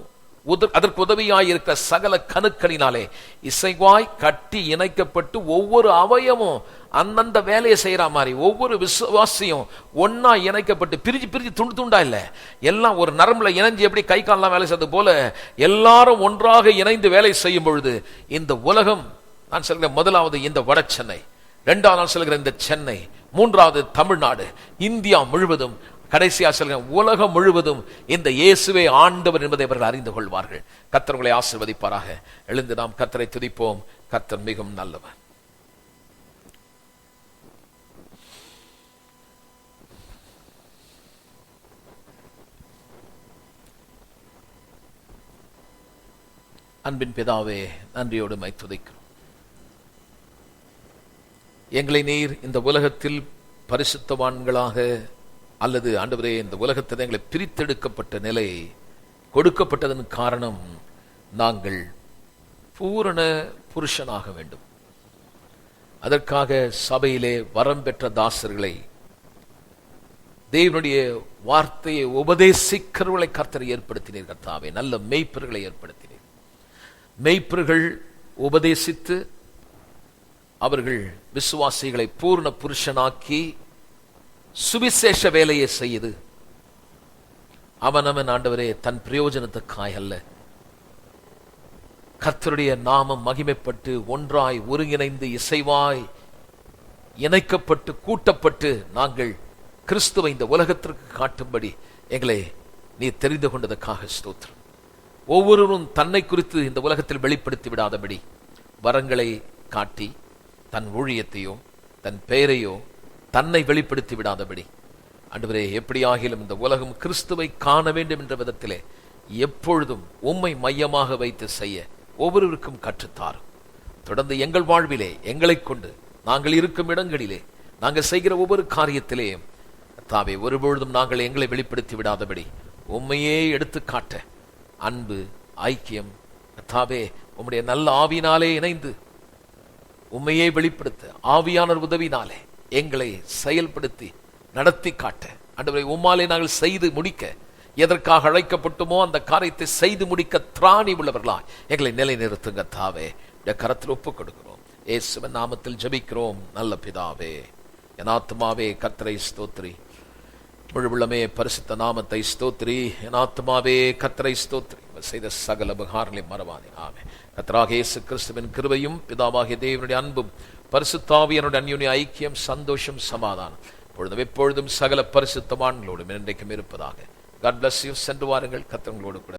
அதற்கு உதவியாயிருக்கிற சகல கணுக்களினாலே இசைவாய் கட்டி இணைக்கப்பட்டு ஒவ்வொரு அவயமும் அந்தந்த வேலையை செய்யற மாதிரி ஒவ்வொரு விசுவாசியும் ஒன்னா இணைக்கப்பட்டு, பிரிஞ்சு துண்டு துண்டா இல்ல, எல்லாம் ஒரு நரம்புல இணைஞ்சு எப்படி கை கால்லாம் வேலை செய்வது போல எல்லாரும் ஒன்றாக இணைந்து வேலை செய்யும் பொழுது இந்த உலகம், நான் சொல்கிறேன் முதலாவது இந்த வட சென்னை, இரண்டாவது நான் சொல்கிறேன் இந்த சென்னை, மூன்றாவது தமிழ்நாடு, இந்தியா முழுவதும், கடைசியா சொல்கிறேன் உலகம் முழுவதும் இந்த இயேசுவே ஆண்டவர் என்பதை அவர்கள் அறிந்து கொள்வார்கள். கர்த்தர் உங்களை ஆசீர்வதிப்பாராக. எழுந்து நாம் கர்த்தரை துதிப்போம். கர்த்தர் மிகவும் நல்லவர். அன்பின் பிதாவே, நன்றியோடு மை துதிக்கிறோம். எங்களை நீர் இந்த உலகத்தில் பரிசுத்தவான்களாக அல்லது ஆண்டவரே இந்த உலகத்தில் எங்களை பிரித்தெடுக்கப்பட்ட நிலை கொடுக்கப்பட்டதன் காரணம், நாங்கள் பூரண புருஷனாக வேண்டும். அதற்காக சபையிலே வரம் பெற்ற தாசர்களை, தேவனுடைய வார்த்தையை உபதேசிக்கிறவர்களை கர்த்தர் ஏற்படுத்தினீர். கர்த்தாவே, நல்ல மெய்ப்பர்களை ஏற்படுத்தினீர். மெய்ப்பர்கள் உபதேசித்து அவர்கள் விசுவாசிகளை பூர்ண புருஷனாக்கி சுவிசேஷ வேலையை செய்து அவனவன் ஆண்டவரே தன் பிரயோஜனத்துக்காய் அல்ல, கர்த்தருடைய நாமம் மகிமைப்பட்டு ஒன்றாய் ஒருங்கிணைந்து இசைவாய் இணைக்கப்பட்டு கூட்டப்பட்டு நாங்கள் கிறிஸ்துவை இந்த உலகத்திற்கு காட்டும்படி எங்களை நீ தெரிந்து கொண்டதற்காக ஸ்தோத்திரம். ஒவ்வொருவரும் தன்னை குறித்து இந்த உலகத்தில் வெளிப்படுத்தி விடாதபடி வரங்களை காட்டி தன் ஊழியத்தையோ தன் பெயரையோ தன்னை வெளிப்படுத்தி விடாதபடி ஆண்டவரே, எப்படி ஆகிலும் இந்த உலகம் கிறிஸ்துவை காண வேண்டும் என்ற விதத்திலே எப்பொழுதும் உம்மை மையமாக வைத்து செய்ய ஒவ்வொருவருக்கும் கற்றுத்தாரும். தொடர்ந்து எங்கள் வாழ்விலே எங்களை கொண்டு நாங்கள் இருக்கும் இடங்களிலே நாங்கள் செய்கிற ஒவ்வொரு காரியத்திலேயும் தாவே ஒருபொழுதும் நாங்கள் எங்களை வெளிப்படுத்தி விடாதபடி உம்மையே எடுத்து காட்ட அன்பு ஐக்கியம் தாவே உம்முடைய நல்ல ஆவியினாலே இணைந்து உம்மையே வெளிப்படுத்த ஆவியானவர் உதவினாலே எங்களை செயல்படுத்தி நடத்தி காட்ட ஆண்டவரே, உம்மாலே நாங்கள் செய்து முடிக்க எதற்காக அழைக்கப்பட்டுமோ அந்த காரியத்தை செய்து முடிக்க திராணி உள்ளவர்களாய் எங்களை நிலைநிறுத்துங்க தாவே. கரத்தில் ஒப்புக் கொடுக்கிறோம். இயேசுவின் நாமத்தில் ஜெபிக்கிறோம் நல்ல பிதாவே. என் ஆத்துமாவே கர்த்தரை ஸ்தோத்திரி, முழு உள்ளமே பரிசுத்த நாமத்தை ஸ்தோத்திரி. என் ஆத்துமாவே கர்த்தரை ஸ்தோத்திரி, செய்த சகல உபகாரங்களை மறவாதே. ஆமென். கர்த்தராகிய இயேசு கிறிஸ்துவின் கிருபையும் பிதாவாகிய தேவனுடைய அன்பும் பரிசுத்த ஆவியானவருடைய அன்யோன்ய ஐக்கியம் சந்தோஷம் சமாதானம் இப்பொழுதும் எப்பொழுதும் சகல பரிசுத்தவான்களோடும் இன்றைக்கும் இருப்பதாக. God bless you. சென்று வாருங்கள், கர்த்தர் உங்களோடு கூட